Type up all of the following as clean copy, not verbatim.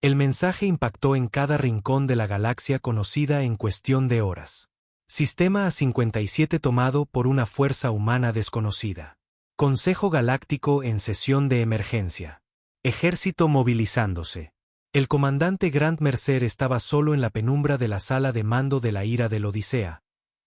El mensaje impactó en cada rincón de la galaxia conocida en cuestión de horas. Sistema A57 tomado por una fuerza humana desconocida. Consejo Galáctico en sesión de emergencia. Ejército movilizándose. El comandante Grant Mercer estaba solo en la penumbra de la sala de mando de la ira del Odisea,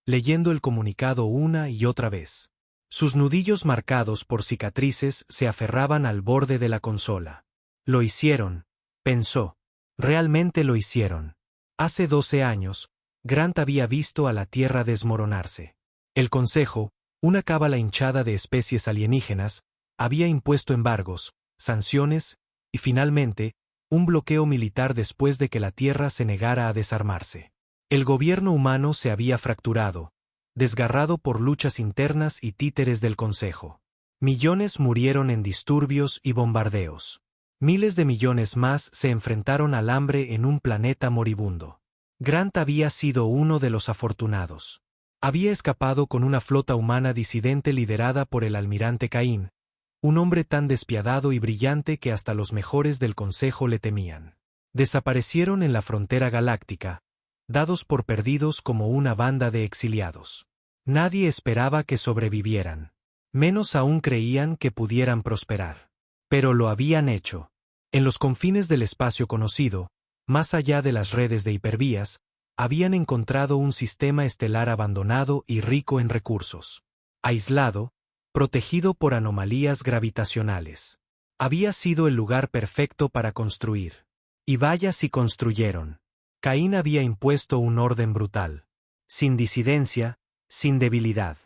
leyendo el comunicado una y otra vez. Sus nudillos marcados por cicatrices se aferraban al borde de la consola. Lo hicieron, pensó. Realmente lo hicieron. Hace 12 años, Grant había visto a la Tierra desmoronarse. El Consejo, una cábala hinchada de especies alienígenas, había impuesto embargos, sanciones, y finalmente, un bloqueo militar después de que la Tierra se negara a desarmarse. El gobierno humano se había fracturado, desgarrado por luchas internas y títeres del Consejo. Millones murieron en disturbios y bombardeos. Miles de millones más se enfrentaron al hambre en un planeta moribundo. Grant había sido uno de los afortunados. Había escapado con una flota humana disidente liderada por el almirante Cain, un hombre tan despiadado y brillante que hasta los mejores del Consejo le temían. Desaparecieron en la frontera galáctica, dados por perdidos como una banda de exiliados. Nadie esperaba que sobrevivieran. Menos aún creían que pudieran prosperar. Pero lo habían hecho. En los confines del espacio conocido, más allá de las redes de hipervías, habían encontrado un sistema estelar abandonado y rico en recursos. Aislado, protegido por anomalías gravitacionales. Había sido el lugar perfecto para construir. Y vaya si construyeron. Caín había impuesto un orden brutal. Sin disidencia, sin debilidad.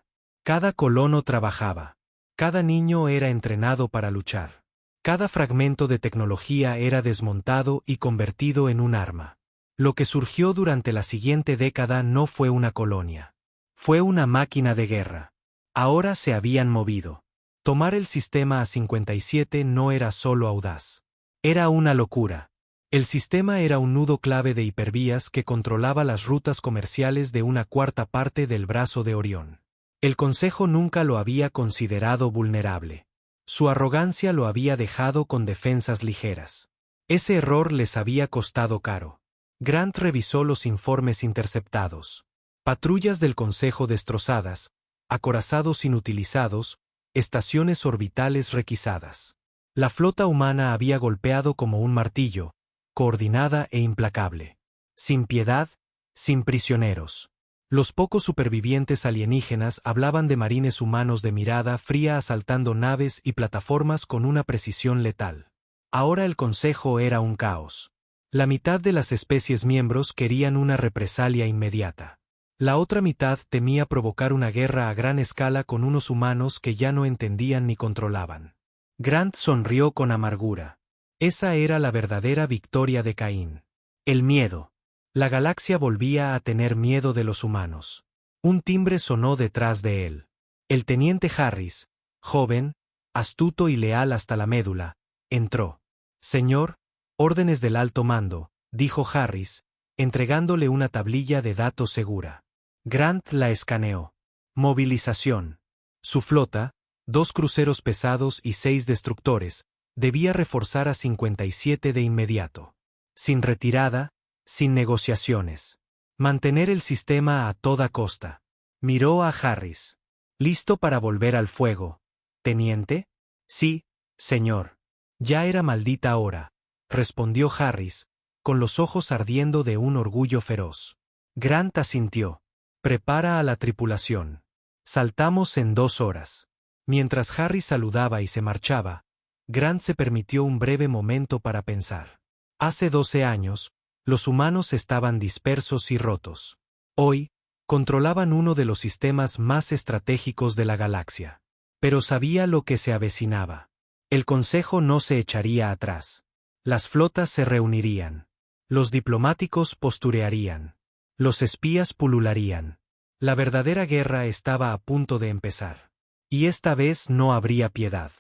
Cada colono trabajaba. Cada niño era entrenado para luchar. Cada fragmento de tecnología era desmontado y convertido en un arma. Lo que surgió durante la siguiente década no fue una colonia. Fue una máquina de guerra. Ahora se habían movido. Tomar el sistema A57 no era solo audaz. Era una locura. El sistema era un nudo clave de hipervías que controlaba las rutas comerciales de una cuarta parte del brazo de Orión. El Consejo nunca lo había considerado vulnerable. Su arrogancia lo había dejado con defensas ligeras. Ese error les había costado caro. Grant revisó los informes interceptados. Patrullas del Consejo destrozadas, acorazados inutilizados, estaciones orbitales requisadas. La flota humana había golpeado como un martillo, coordinada e implacable. Sin piedad, sin prisioneros. Los pocos supervivientes alienígenas hablaban de marines humanos de mirada fría asaltando naves y plataformas con una precisión letal. Ahora el Consejo era un caos. La mitad de las especies miembros querían una represalia inmediata. La otra mitad temía provocar una guerra a gran escala con unos humanos que ya no entendían ni controlaban. Grant sonrió con amargura. Esa era la verdadera victoria de Caín. El miedo. La galaxia volvía a tener miedo de los humanos. Un timbre sonó detrás de él. El teniente Harris, joven, astuto y leal hasta la médula, entró. Señor, órdenes del alto mando, dijo Harris, entregándole una tablilla de datos segura. Grant la escaneó. Movilización. Su flota, 2 cruceros pesados y 6 destructores, debía reforzar a 57 de inmediato. Sin retirada, sin negociaciones. Mantener el sistema a toda costa. Miró a Harris. ¿Listo para volver al fuego, teniente? Sí, señor. Ya era maldita hora, respondió Harris, con los ojos ardiendo de un orgullo feroz. Grant asintió. Prepara a la tripulación. Saltamos en 2 horas. Mientras Harris saludaba y se marchaba, Grant se permitió un breve momento para pensar. Hace 12 años, los humanos estaban dispersos y rotos. Hoy, controlaban uno de los sistemas más estratégicos de la galaxia. Pero sabía lo que se avecinaba. El Consejo no se echaría atrás. Las flotas se reunirían. Los diplomáticos posturearían. Los espías pulularían. La verdadera guerra estaba a punto de empezar. Y esta vez no habría piedad.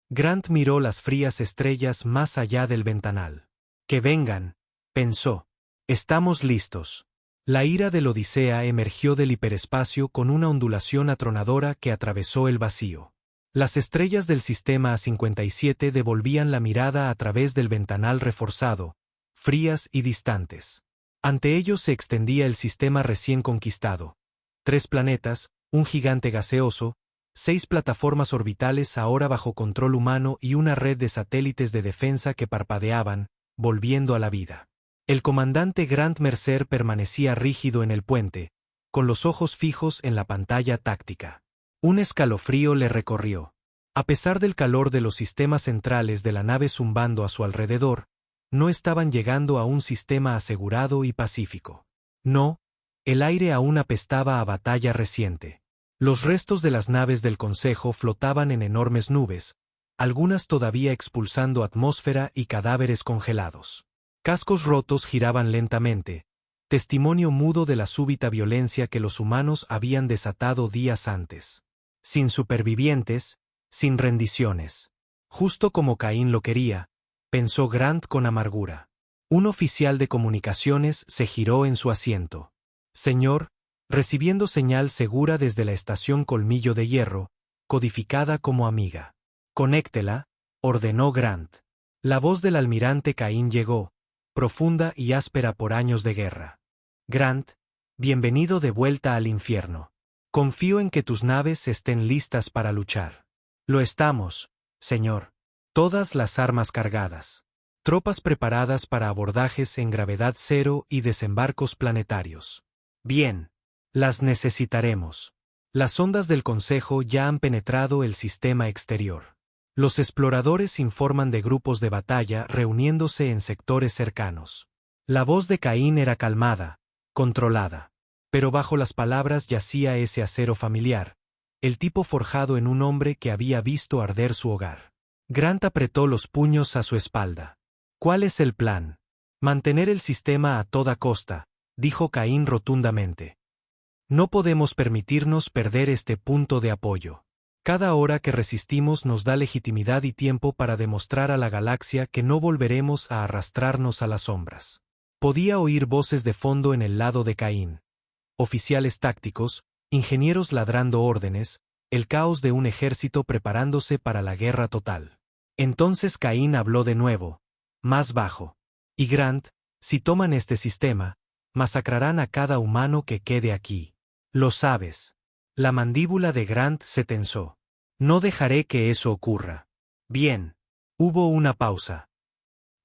Grant miró las frías estrellas más allá del ventanal. Que vengan, pensó. Estamos listos. La ira del Odisea emergió del hiperespacio con una ondulación atronadora que atravesó el vacío. Las estrellas del sistema A57 devolvían la mirada a través del ventanal reforzado, frías y distantes. Ante ellos se extendía el sistema recién conquistado. 3 planetas, un gigante gaseoso, 6 plataformas orbitales ahora bajo control humano y una red de satélites de defensa que parpadeaban, volviendo a la vida. El comandante Grant Mercer permanecía rígido en el puente, con los ojos fijos en la pantalla táctica. Un escalofrío le recorrió. A pesar del calor de los sistemas centrales de la nave zumbando a su alrededor, no estaban llegando a un sistema asegurado y pacífico. No, el aire aún apestaba a batalla reciente. Los restos de las naves del Consejo flotaban en enormes nubes, algunas todavía expulsando atmósfera y cadáveres congelados. Cascos rotos giraban lentamente, testimonio mudo de la súbita violencia que los humanos habían desatado días antes. Sin supervivientes, sin rendiciones. Justo como Caín lo quería, pensó Grant con amargura. Un oficial de comunicaciones se giró en su asiento. Señor, recibiendo señal segura desde la estación Colmillo de Hierro, codificada como amiga. Conéctela, ordenó Grant. La voz del almirante Caín llegó, profunda y áspera por años de guerra. Grant, bienvenido de vuelta al infierno. Confío en que tus naves estén listas para luchar. Lo estamos, señor. Todas las armas cargadas. Tropas preparadas para abordajes en gravedad cero y desembarcos planetarios. Bien. Las necesitaremos. Las ondas del Consejo ya han penetrado el sistema exterior. Los exploradores informan de grupos de batalla reuniéndose en sectores cercanos. La voz de Caín era calmada, controlada. Pero bajo las palabras yacía ese acero familiar, el tipo forjado en un hombre que había visto arder su hogar. Grant apretó los puños a su espalda. ¿Cuál es el plan? Mantener el sistema a toda costa, dijo Caín rotundamente. No podemos permitirnos perder este punto de apoyo. Cada hora que resistimos nos da legitimidad y tiempo para demostrar a la galaxia que no volveremos a arrastrarnos a las sombras. Podía oír voces de fondo en el lado de Caín. Oficiales tácticos, ingenieros ladrando órdenes, el caos de un ejército preparándose para la guerra total. Entonces Caín habló de nuevo, más bajo. Y Grant, si toman este sistema, masacrarán a cada humano que quede aquí. Lo sabes. La mandíbula de Grant se tensó. No dejaré que eso ocurra. Bien. Hubo una pausa.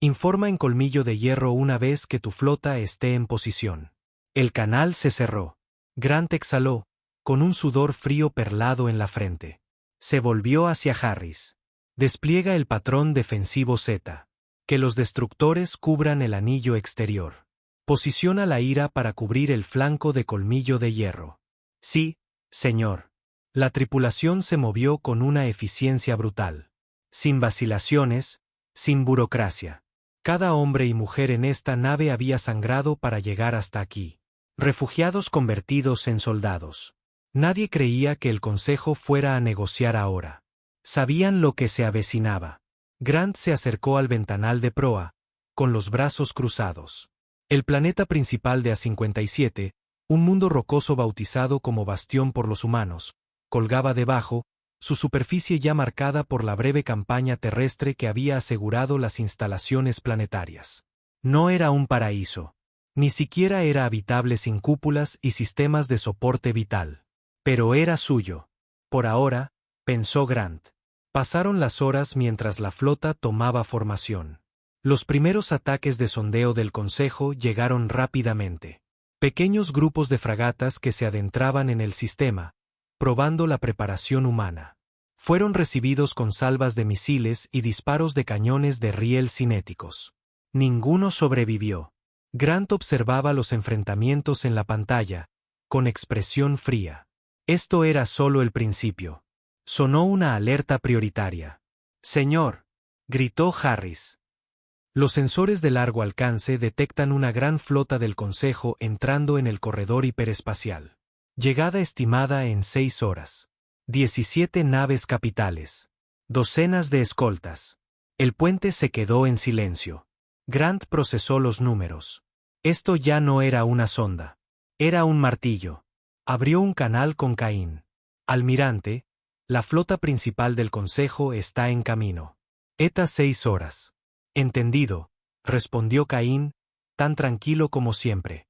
Informa en Colmillo de Hierro una vez que tu flota esté en posición. El canal se cerró. Grant exhaló, con un sudor frío perlado en la frente. Se volvió hacia Harris. Despliega el patrón defensivo Z. Que los destructores cubran el anillo exterior. Posiciona la ira para cubrir el flanco de Colmillo de Hierro. Sí, señor. La tripulación se movió con una eficiencia brutal. Sin vacilaciones, sin burocracia. Cada hombre y mujer en esta nave había sangrado para llegar hasta aquí. Refugiados convertidos en soldados. Nadie creía que el Consejo fuera a negociar ahora. Sabían lo que se avecinaba. Grant se acercó al ventanal de proa, con los brazos cruzados. El planeta principal de A57, un mundo rocoso bautizado como Bastión por los humanos, colgaba debajo, su superficie ya marcada por la breve campaña terrestre que había asegurado las instalaciones planetarias. No era un paraíso. Ni siquiera era habitable sin cúpulas y sistemas de soporte vital. Pero era suyo. Por ahora, pensó Grant. Pasaron las horas mientras la flota tomaba formación. Los primeros ataques de sondeo del Consejo llegaron rápidamente. Pequeños grupos de fragatas que se adentraban en el sistema, probando la preparación humana. Fueron recibidos con salvas de misiles y disparos de cañones de riel cinéticos. Ninguno sobrevivió. Grant observaba los enfrentamientos en la pantalla, con expresión fría. Esto era solo el principio. Sonó una alerta prioritaria. «Señor», gritó Harris. Los sensores de largo alcance detectan una gran flota del Consejo entrando en el corredor hiperespacial. Llegada estimada en 6 horas. 17 naves capitales. Docenas de escoltas. El puente se quedó en silencio. Grant procesó los números. Esto ya no era una sonda. Era un martillo. Abrió un canal con Caín. Almirante, la flota principal del Consejo está en camino. ETA 6 horas. Entendido, respondió Caín, tan tranquilo como siempre.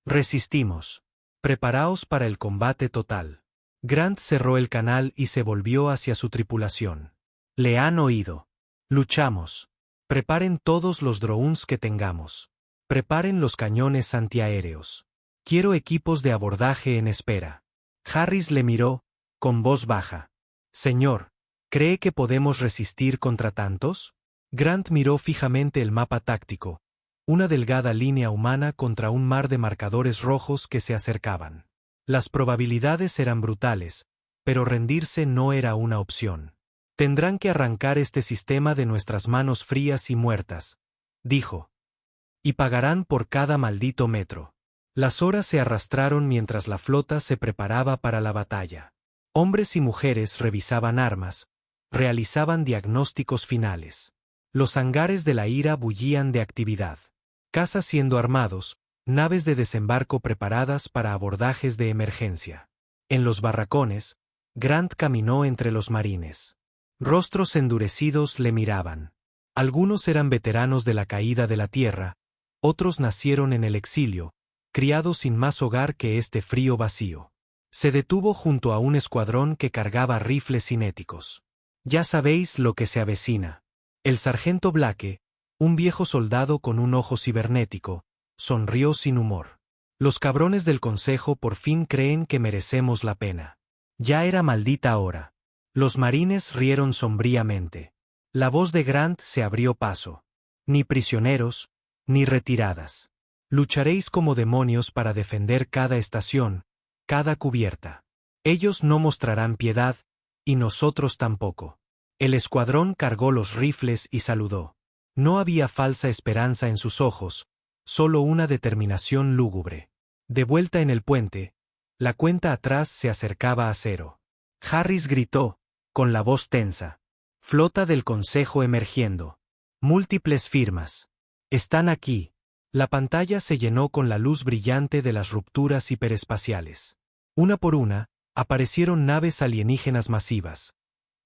Resistimos. Preparaos para el combate total. Grant cerró el canal y se volvió hacia su tripulación. Le han oído. Luchamos. Preparen todos los drones que tengamos. Preparen los cañones antiaéreos. Quiero equipos de abordaje en espera. Harris le miró, con voz baja. Señor, ¿cree que podemos resistir contra tantos? Grant miró fijamente el mapa táctico, una delgada línea humana contra un mar de marcadores rojos que se acercaban. Las probabilidades eran brutales, pero rendirse no era una opción. Tendrán que arrancar este sistema de nuestras manos frías y muertas, dijo. Y pagarán por cada maldito metro. Las horas se arrastraron mientras la flota se preparaba para la batalla. Hombres y mujeres revisaban armas, realizaban diagnósticos finales. Los hangares de la ira bullían de actividad. Cazas siendo armados, naves de desembarco preparadas para abordajes de emergencia. En los barracones, Grant caminó entre los marines. Rostros endurecidos le miraban. Algunos eran veteranos de la caída de la tierra, otros nacieron en el exilio, criados sin más hogar que este frío vacío. Se detuvo junto a un escuadrón que cargaba rifles cinéticos. Ya sabéis lo que se avecina. El sargento Blake, un viejo soldado con un ojo cibernético, sonrió sin humor. Los cabrones del consejo por fin creen que merecemos la pena. Ya era maldita hora. Los marines rieron sombríamente. La voz de Grant se abrió paso. Ni prisioneros, ni retiradas. Lucharéis como demonios para defender cada estación, cada cubierta. Ellos no mostrarán piedad, y nosotros tampoco. El escuadrón cargó los rifles y saludó. No había falsa esperanza en sus ojos, solo una determinación lúgubre. De vuelta en el puente, la cuenta atrás se acercaba a cero. Harris gritó, con la voz tensa. Flota del Consejo emergiendo. Múltiples firmas. Están aquí. La pantalla se llenó con la luz brillante de las rupturas hiperespaciales. Una por una, aparecieron naves alienígenas masivas.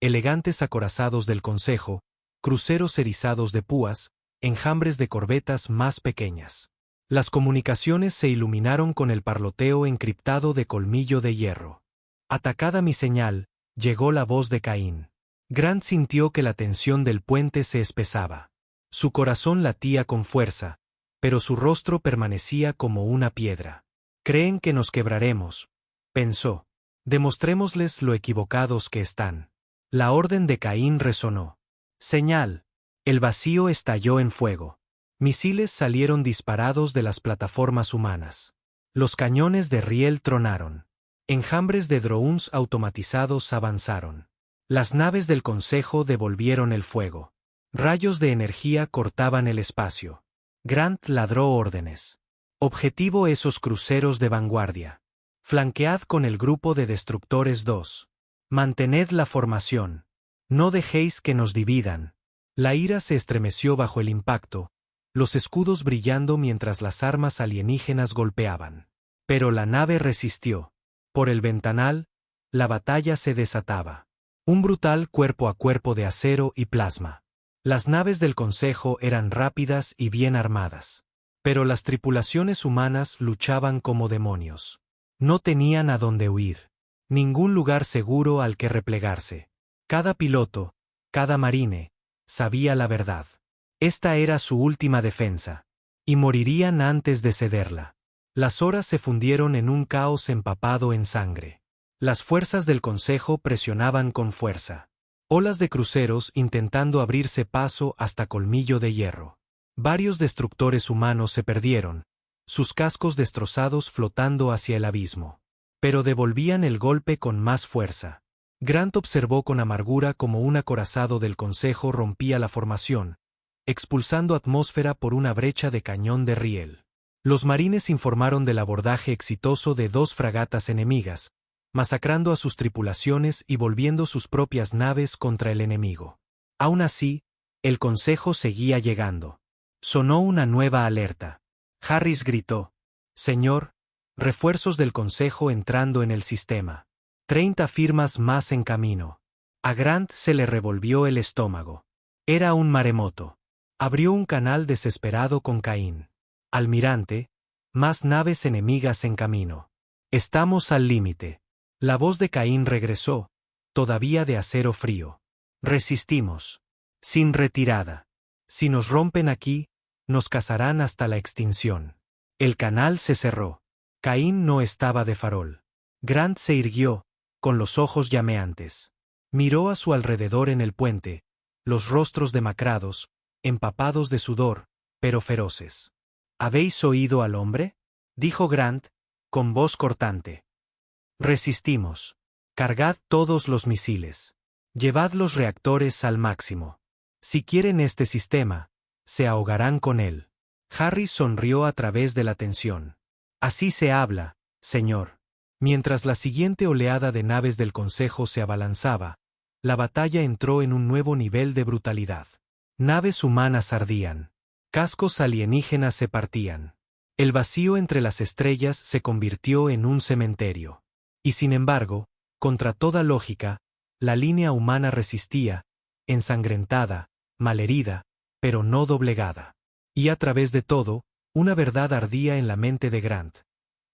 Elegantes acorazados del Consejo, cruceros erizados de púas, enjambres de corbetas más pequeñas. Las comunicaciones se iluminaron con el parloteo encriptado de colmillo de hierro. Atacada mi señal, llegó la voz de Caín. Grant sintió que la tensión del puente se espesaba. Su corazón latía con fuerza, pero su rostro permanecía como una piedra. Creen que nos quebraremos, pensó. Demostrémosles lo equivocados que están. La orden de Caín resonó. Señal. El vacío estalló en fuego. Misiles salieron disparados de las plataformas humanas. Los cañones de riel tronaron. Enjambres de drones automatizados avanzaron. Las naves del Consejo devolvieron el fuego. Rayos de energía cortaban el espacio. Grant ladró órdenes. Objetivo esos cruceros de vanguardia. Flanquead con el grupo de destructores 2. Mantened la formación. No dejéis que nos dividan. La ira se estremeció bajo el impacto, los escudos brillando mientras las armas alienígenas golpeaban. Pero la nave resistió. Por el ventanal, la batalla se desataba. Un brutal cuerpo a cuerpo de acero y plasma. Las naves del Consejo eran rápidas y bien armadas. Pero las tripulaciones humanas luchaban como demonios. No tenían a dónde huir. Ningún lugar seguro al que replegarse. Cada piloto, cada marine, sabía la verdad. Esta era su última defensa. Y morirían antes de cederla. Las horas se fundieron en un caos empapado en sangre. Las fuerzas del Consejo presionaban con fuerza. Olas de cruceros intentando abrirse paso hasta colmillo de hierro. Varios destructores humanos se perdieron, sus cascos destrozados flotando hacia el abismo. Pero devolvían el golpe con más fuerza. Grant observó con amargura cómo un acorazado del Consejo rompía la formación, expulsando atmósfera por una brecha de cañón de riel. Los marines informaron del abordaje exitoso de 2 fragatas enemigas, masacrando a sus tripulaciones y volviendo sus propias naves contra el enemigo. Aún así, el Consejo seguía llegando. Sonó una nueva alerta. Harris gritó: Señor, refuerzos del Consejo entrando en el sistema. 30 firmas más en camino. A Grant se le revolvió el estómago. Era un maremoto. Abrió un canal desesperado con Caín. Almirante, más naves enemigas en camino. Estamos al límite. La voz de Caín regresó, todavía de acero frío. Resistimos. Sin retirada. Si nos rompen aquí, nos cazarán hasta la extinción. El canal se cerró. Caín no estaba de farol. Grant se irguió, con los ojos llameantes. Miró a su alrededor en el puente, los rostros demacrados, empapados de sudor, pero feroces. ¿Habéis oído al hombre?, dijo Grant, con voz cortante. Resistimos. Cargad todos los misiles. Llevad los reactores al máximo. Si quieren este sistema, se ahogarán con él. Harris sonrió a través de la tensión. Así se habla, señor. Mientras la siguiente oleada de naves del Consejo se abalanzaba, la batalla entró en un nuevo nivel de brutalidad. Naves humanas ardían. Cascos alienígenas se partían. El vacío entre las estrellas se convirtió en un cementerio. Y sin embargo, contra toda lógica, la línea humana resistía, ensangrentada, malherida, pero no doblegada. Y a través de todo, una verdad ardía en la mente de Grant.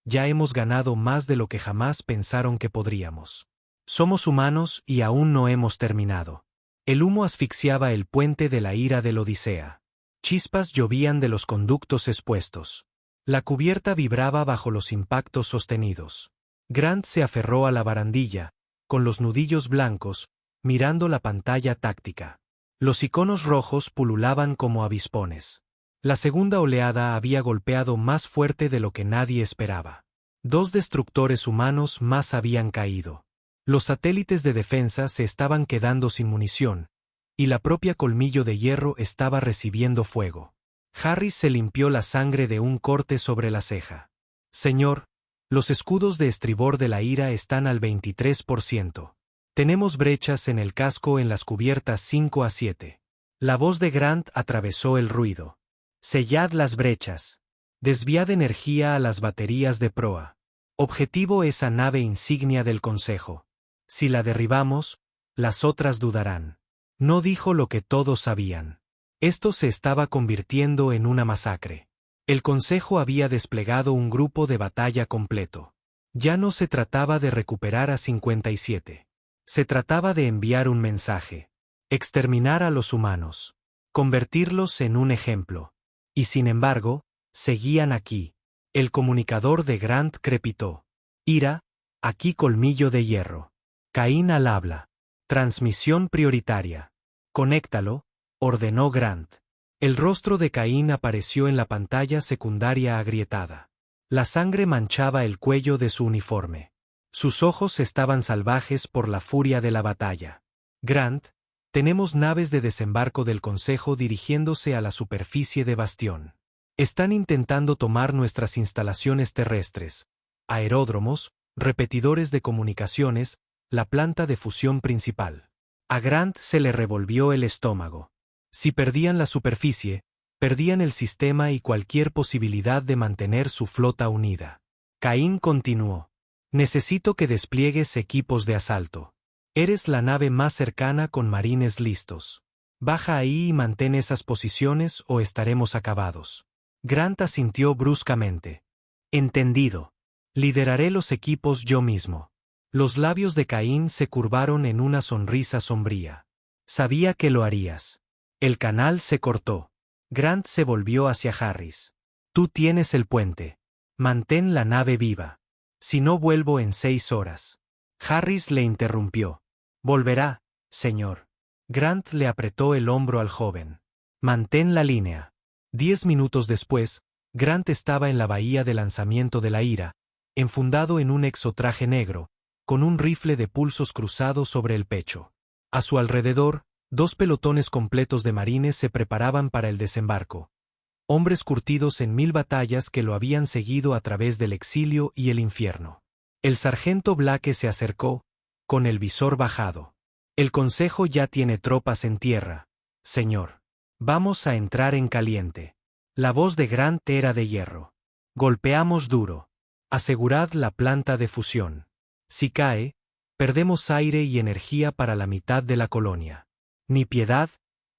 Ya hemos ganado más de lo que jamás pensaron que podríamos. Somos humanos y aún no hemos terminado. El humo asfixiaba el puente de la ira del Odisea. Chispas llovían de los conductos expuestos. La cubierta vibraba bajo los impactos sostenidos. Grant se aferró a la barandilla, con los nudillos blancos, mirando la pantalla táctica. Los iconos rojos pululaban como avispones. La segunda oleada había golpeado más fuerte de lo que nadie esperaba. 2 destructores humanos más habían caído. Los satélites de defensa se estaban quedando sin munición, y la propia Colmillo de Hierro estaba recibiendo fuego. Harris se limpió la sangre de un corte sobre la ceja. Señor, los escudos de estribor de la ira están al 23%. Tenemos brechas en el casco en las cubiertas 5 a 7. La voz de Grant atravesó el ruido. Sellad las brechas. Desviad energía a las baterías de proa. Objetivo esa nave insignia del Consejo. Si la derribamos, las otras dudarán. No dijo lo que todos sabían. Esto se estaba convirtiendo en una masacre. El Consejo había desplegado un grupo de batalla completo. Ya no se trataba de recuperar a 57. Se trataba de enviar un mensaje. Exterminar a los humanos. Convertirlos en un ejemplo. Y sin embargo, seguían aquí. El comunicador de Grant crepitó. Ira, aquí Colmillo de Hierro. Caín al habla. Transmisión prioritaria. Conéctalo, ordenó Grant. El rostro de Caín apareció en la pantalla secundaria agrietada. La sangre manchaba el cuello de su uniforme. Sus ojos estaban salvajes por la furia de la batalla. Grant, tenemos naves de desembarco del Consejo dirigiéndose a la superficie de Bastión. Están intentando tomar nuestras instalaciones terrestres, aeródromos, repetidores de comunicaciones, la planta de fusión principal. A Grant se le revolvió el estómago. Si perdían la superficie, perdían el sistema y cualquier posibilidad de mantener su flota unida. Caín continuó. Necesito que despliegues equipos de asalto. Eres la nave más cercana con marines listos. Baja ahí y mantén esas posiciones o estaremos acabados. Grant asintió bruscamente. Entendido. Lideraré los equipos yo mismo. Los labios de Caín se curvaron en una sonrisa sombría. Sabía que lo harías. El canal se cortó. Grant se volvió hacia Harris. Tú tienes el puente. Mantén la nave viva. Si no vuelvo en 6 horas. Harris le interrumpió. Volverá, señor. Grant le apretó el hombro al joven. Mantén la línea. 10 minutos después, Grant estaba en la bahía de lanzamiento de la ira, enfundado en un exotraje negro, con un rifle de pulsos cruzado sobre el pecho. A su alrededor, 2 pelotones completos de marines se preparaban para el desembarco. Hombres curtidos en 1000 batallas que lo habían seguido a través del exilio y el infierno. El sargento Blake se acercó, con el visor bajado. El Consejo ya tiene tropas en tierra, señor. Vamos a entrar en caliente. La voz de Grant era de hierro. Golpeamos duro. Asegurad la planta de fusión. Si cae, perdemos aire y energía para la mitad de la colonia. Ni piedad,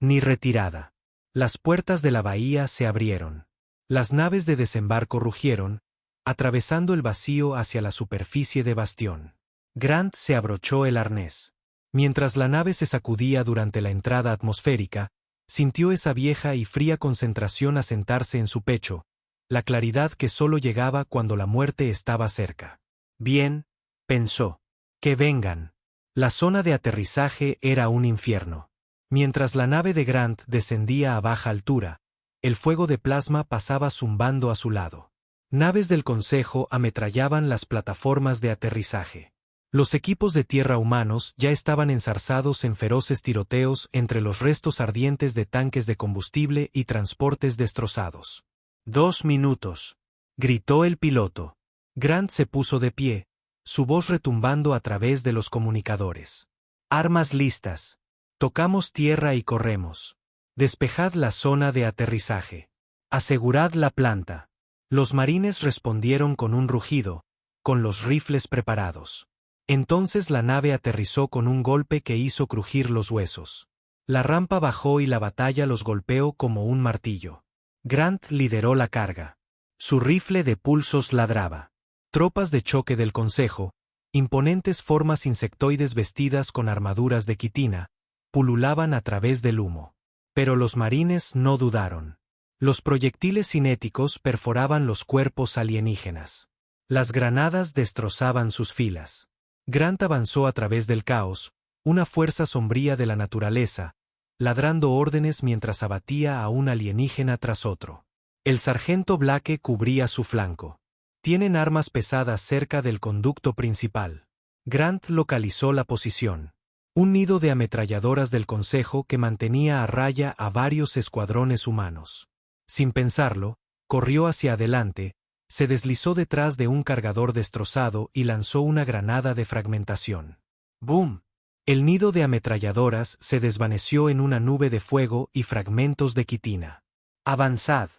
ni retirada. Las puertas de la bahía se abrieron. Las naves de desembarco rugieron, atravesando el vacío hacia la superficie de Bastión. Grant se abrochó el arnés. Mientras la nave se sacudía durante la entrada atmosférica, sintió esa vieja y fría concentración asentarse en su pecho, la claridad que solo llegaba cuando la muerte estaba cerca. Bien, pensó. Que vengan. La zona de aterrizaje era un infierno. Mientras la nave de Grant descendía a baja altura, el fuego de plasma pasaba zumbando a su lado. Naves del Consejo ametrallaban las plataformas de aterrizaje. Los equipos de tierra humanos ya estaban enzarzados en feroces tiroteos entre los restos ardientes de tanques de combustible y transportes destrozados. 2 minutos, gritó el piloto. Grant se puso de pie, su voz retumbando a través de los comunicadores. Armas listas. Tocamos tierra y corremos. Despejad la zona de aterrizaje. Asegurad la planta. Los marines respondieron con un rugido, con los rifles preparados. Entonces la nave aterrizó con un golpe que hizo crujir los huesos. La rampa bajó y la batalla los golpeó como un martillo. Grant lideró la carga. Su rifle de pulsos ladraba. Tropas de choque del Consejo, imponentes formas insectoides vestidas con armaduras de quitina, pululaban a través del humo. Pero los marines no dudaron. Los proyectiles cinéticos perforaban los cuerpos alienígenas. Las granadas destrozaban sus filas. Grant avanzó a través del caos, una fuerza sombría de la naturaleza, ladrando órdenes mientras abatía a un alienígena tras otro. El sargento Blake cubría su flanco. Tienen armas pesadas cerca del conducto principal. Grant localizó la posición. Un nido de ametralladoras del Consejo que mantenía a raya a varios escuadrones humanos. Sin pensarlo, corrió hacia adelante, se deslizó detrás de un cargador destrozado y lanzó una granada de fragmentación. ¡Boom! El nido de ametralladoras se desvaneció en una nube de fuego y fragmentos de quitina. «Avanzad»,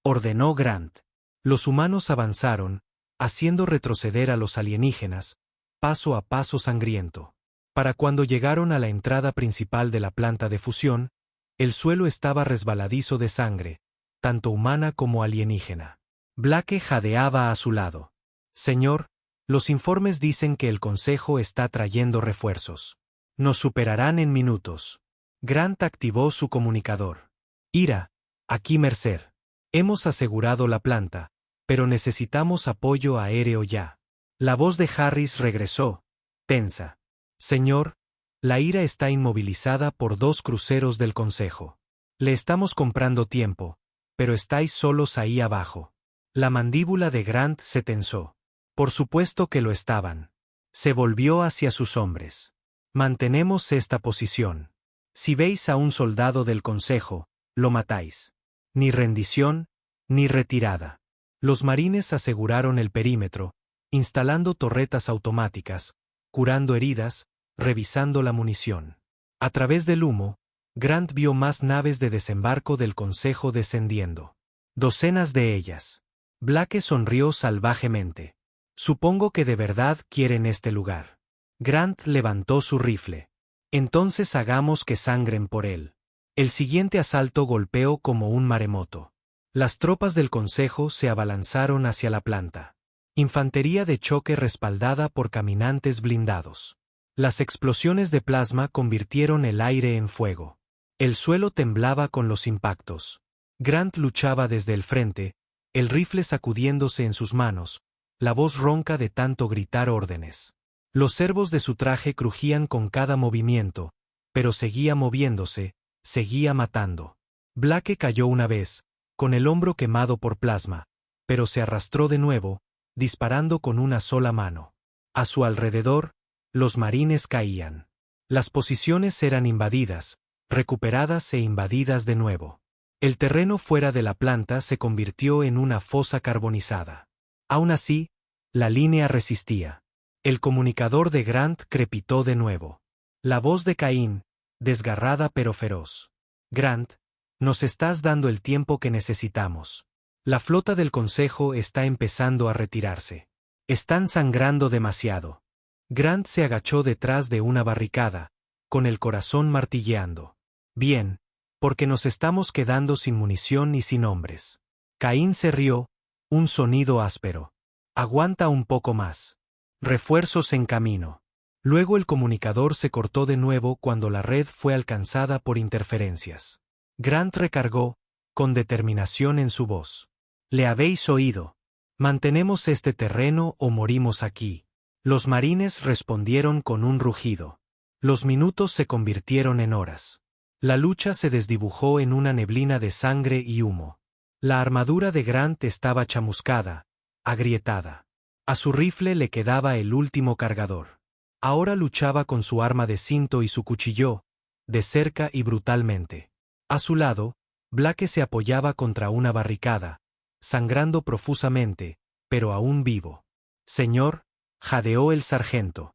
ordenó Grant. Los humanos avanzaron, haciendo retroceder a los alienígenas, paso a paso sangriento. Para cuando llegaron a la entrada principal de la planta de fusión, el suelo estaba resbaladizo de sangre, tanto humana como alienígena. Blake jadeaba a su lado. «Señor, los informes dicen que el Consejo está trayendo refuerzos. Nos superarán en minutos». Grant activó su comunicador. «Ira, aquí Mercer. Hemos asegurado la planta, pero necesitamos apoyo aéreo ya». La voz de Harris regresó, tensa. «Señor, la Ira está inmovilizada por 2 cruceros del Consejo. Le estamos comprando tiempo, pero estáis solos ahí abajo». La mandíbula de Grant se tensó. Por supuesto que lo estaban. Se volvió hacia sus hombres. «Mantenemos esta posición. Si veis a un soldado del Consejo, lo matáis. Ni rendición, ni retirada». Los marines aseguraron el perímetro, instalando torretas automáticas, curando heridas, revisando la munición. A través del humo, Grant vio más naves de desembarco del Consejo descendiendo. Docenas de ellas. Blake sonrió salvajemente. «Supongo que de verdad quieren este lugar». Grant levantó su rifle. «Entonces hagamos que sangren por él». El siguiente asalto golpeó como un maremoto. Las tropas del Consejo se abalanzaron hacia la planta. Infantería de choque respaldada por caminantes blindados. Las explosiones de plasma convirtieron el aire en fuego. El suelo temblaba con los impactos. Grant luchaba desde el frente, el rifle sacudiéndose en sus manos, la voz ronca de tanto gritar órdenes. Los cervos de su traje crujían con cada movimiento, pero seguía moviéndose, seguía matando. Blake cayó una vez, con el hombro quemado por plasma, pero se arrastró de nuevo, disparando con una sola mano. A su alrededor, los marines caían. Las posiciones eran invadidas, recuperadas e invadidas de nuevo. El terreno fuera de la planta se convirtió en una fosa carbonizada. Aún así, la línea resistía. El comunicador de Grant crepitó de nuevo. La voz de Caín, desgarrada pero feroz. «Grant, nos estás dando el tiempo que necesitamos. La flota del Consejo está empezando a retirarse. Están sangrando demasiado». Grant se agachó detrás de una barricada, con el corazón martilleando. «Bien, Porque nos estamos quedando sin munición y sin hombres. Caín se rió, un sonido áspero. Aguanta un poco más. Refuerzos en camino. Luego el comunicador se cortó de nuevo cuando la red fue alcanzada por interferencias. Grant recargó, con determinación en su voz. ¿Le habéis oído? Mantenemos este terreno o morimos aquí. Los marines respondieron con un rugido. Los minutos se convirtieron en horas. La lucha se desdibujó en una neblina de sangre y humo. La armadura de Grant estaba chamuscada, agrietada. A su rifle le quedaba el último cargador. Ahora luchaba con su arma de cinto y su cuchillo, de cerca y brutalmente. A su lado, Blake se apoyaba contra una barricada, sangrando profusamente, pero aún vivo. Señor, jadeó el sargento.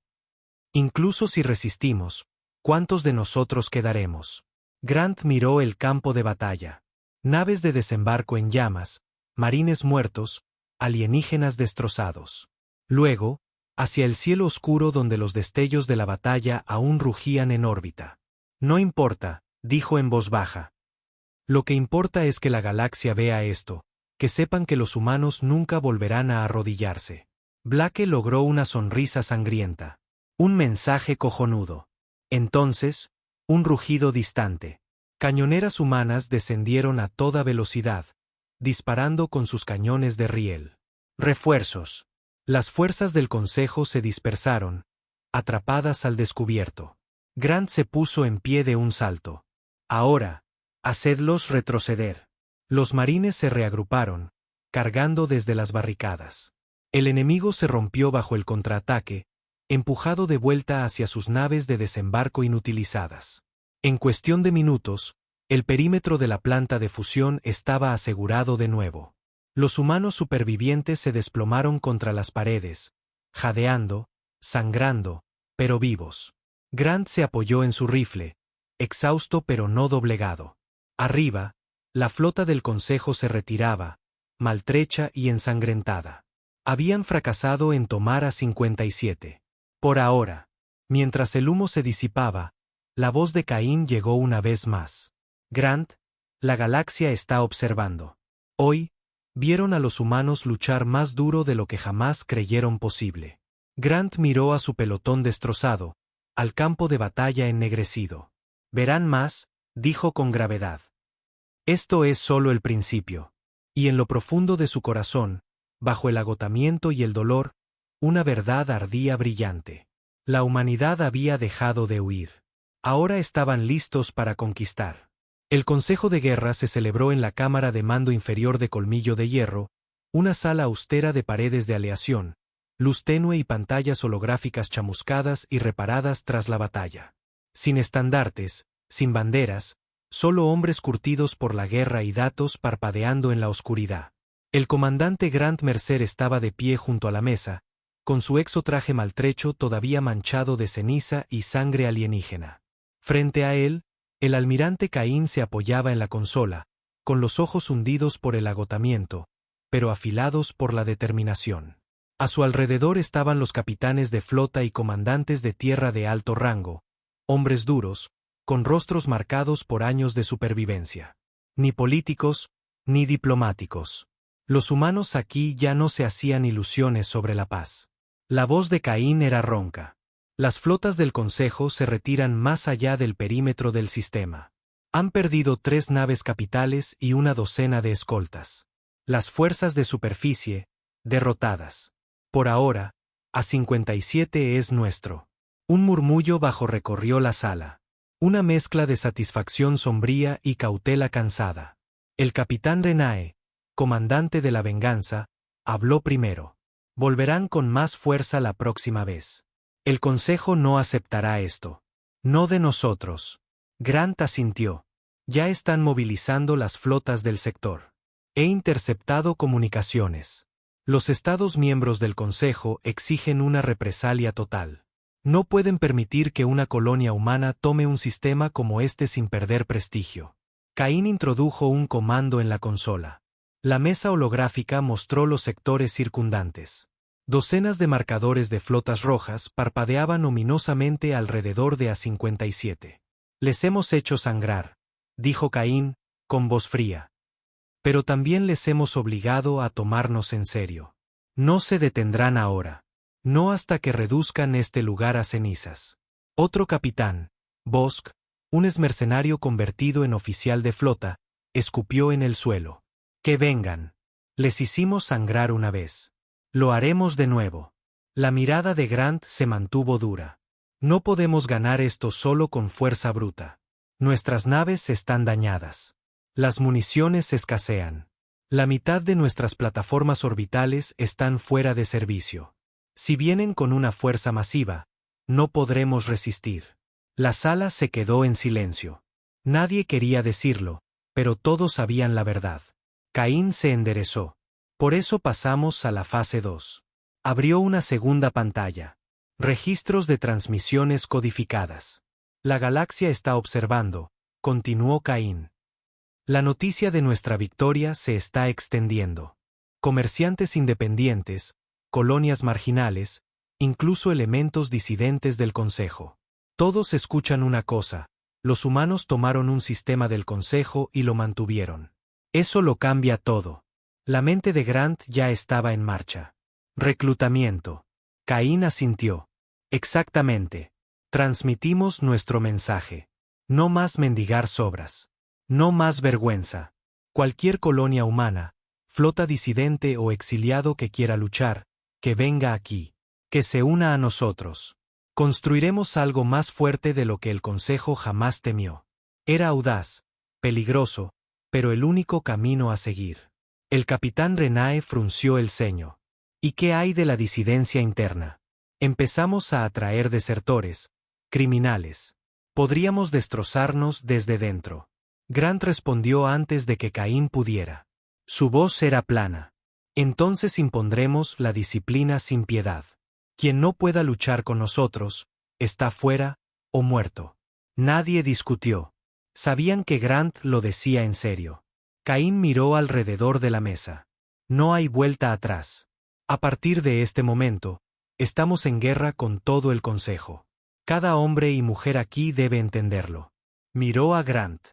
Incluso si resistimos, ¿cuántos de nosotros quedaremos? Grant miró el campo de batalla. Naves de desembarco en llamas, marines muertos, alienígenas destrozados. Luego, hacia el cielo oscuro donde los destellos de la batalla aún rugían en órbita. No importa, dijo en voz baja. Lo que importa es que la galaxia vea esto, que sepan que los humanos nunca volverán a arrodillarse. Blake logró una sonrisa sangrienta. Un mensaje cojonudo. Entonces, un rugido distante. Cañoneras humanas descendieron a toda velocidad, disparando con sus cañones de riel. Refuerzos. Las fuerzas del Consejo se dispersaron, atrapadas al descubierto. Grant se puso en pie de un salto. Ahora, hacedlos retroceder. Los marines se reagruparon, cargando desde las barricadas. El enemigo se rompió bajo el contraataque, empujado de vuelta hacia sus naves de desembarco inutilizadas. En cuestión de minutos, el perímetro de la planta de fusión estaba asegurado de nuevo. Los humanos supervivientes se desplomaron contra las paredes, jadeando, sangrando, pero vivos. Grant se apoyó en su rifle, exhausto pero no doblegado. Arriba, la flota del Consejo se retiraba, maltrecha y ensangrentada. Habían fracasado en tomar a 57. Por ahora, mientras el humo se disipaba, la voz de Caín llegó una vez más. Grant, la galaxia está observando. Hoy, vieron a los humanos luchar más duro de lo que jamás creyeron posible. Grant miró a su pelotón destrozado, al campo de batalla ennegrecido. Verán más, dijo con gravedad. Esto es solo el principio. Y en lo profundo de su corazón, bajo el agotamiento y el dolor, una verdad ardía brillante. La humanidad había dejado de huir. Ahora estaban listos para conquistar. El Consejo de Guerra se celebró en la cámara de mando inferior de Colmillo de Hierro, una sala austera de paredes de aleación, luz tenue y pantallas holográficas chamuscadas y reparadas tras la batalla. Sin estandartes, sin banderas, solo hombres curtidos por la guerra y datos parpadeando en la oscuridad. El comandante Grant Mercer estaba de pie junto a la mesa, con su exotraje maltrecho todavía manchado de ceniza y sangre alienígena. Frente a él, el almirante Caín se apoyaba en la consola, con los ojos hundidos por el agotamiento, pero afilados por la determinación. A su alrededor estaban los capitanes de flota y comandantes de tierra de alto rango, hombres duros, con rostros marcados por años de supervivencia. Ni políticos, ni diplomáticos. Los humanos aquí ya no se hacían ilusiones sobre la paz. La voz de Caín era ronca. Las flotas del Consejo se retiran más allá del perímetro del sistema. Han perdido 3 naves capitales y una docena de escoltas. Las fuerzas de superficie, derrotadas. Por ahora, A57 es nuestro. Un murmullo bajo recorrió la sala. Una mezcla de satisfacción sombría y cautela cansada. El capitán Renae, comandante de la venganza, habló primero. Volverán con más fuerza la próxima vez. El Consejo no aceptará esto. No de nosotros. Grant asintió. Ya están movilizando las flotas del sector. He interceptado comunicaciones. Los Estados miembros del Consejo exigen una represalia total. No pueden permitir que una colonia humana tome un sistema como este sin perder prestigio. Caín introdujo un comando en la consola. La mesa holográfica mostró los sectores circundantes. Docenas de marcadores de flotas rojas parpadeaban ominosamente alrededor de A57. Les hemos hecho sangrar, dijo Caín, con voz fría. Pero también les hemos obligado a tomarnos en serio. No se detendrán ahora. No hasta que reduzcan este lugar a cenizas. Otro capitán, Bosk, un exmercenario convertido en oficial de flota, escupió en el suelo. Que vengan. Les hicimos sangrar una vez. Lo haremos de nuevo. La mirada de Grant se mantuvo dura. No podemos ganar esto solo con fuerza bruta. Nuestras naves están dañadas. Las municiones escasean. La mitad de nuestras plataformas orbitales están fuera de servicio. Si vienen con una fuerza masiva, no podremos resistir. La sala se quedó en silencio. Nadie quería decirlo, pero todos sabían la verdad. Caín se enderezó. Por eso pasamos a la fase 2. Abrió una segunda pantalla. Registros de transmisiones codificadas. La galaxia está observando, continuó Caín. La noticia de nuestra victoria se está extendiendo. Comerciantes independientes, colonias marginales, incluso elementos disidentes del Consejo. Todos escuchan una cosa: los humanos tomaron un sistema del Consejo y lo mantuvieron. Eso lo cambia todo. La mente de Grant ya estaba en marcha. Reclutamiento. Caín asintió. Exactamente. Transmitimos nuestro mensaje. No más mendigar sobras. No más vergüenza. Cualquier colonia humana, flota disidente o exiliado que quiera luchar, que venga aquí. Que se una a nosotros. Construiremos algo más fuerte de lo que el Consejo jamás temió. Era audaz, peligroso, pero el único camino a seguir. El capitán Renae frunció el ceño. ¿Y qué hay de la disidencia interna? Empezamos a atraer desertores, criminales. Podríamos destrozarnos desde dentro. Grant respondió antes de que Caín pudiera. Su voz era plana. Entonces impondremos la disciplina sin piedad. Quien no pueda luchar con nosotros, está fuera o muerto. Nadie discutió. Sabían que Grant lo decía en serio. Caín miró alrededor de la mesa. No hay vuelta atrás. A partir de este momento, estamos en guerra con todo el Consejo. Cada hombre y mujer aquí debe entenderlo. Miró a Grant.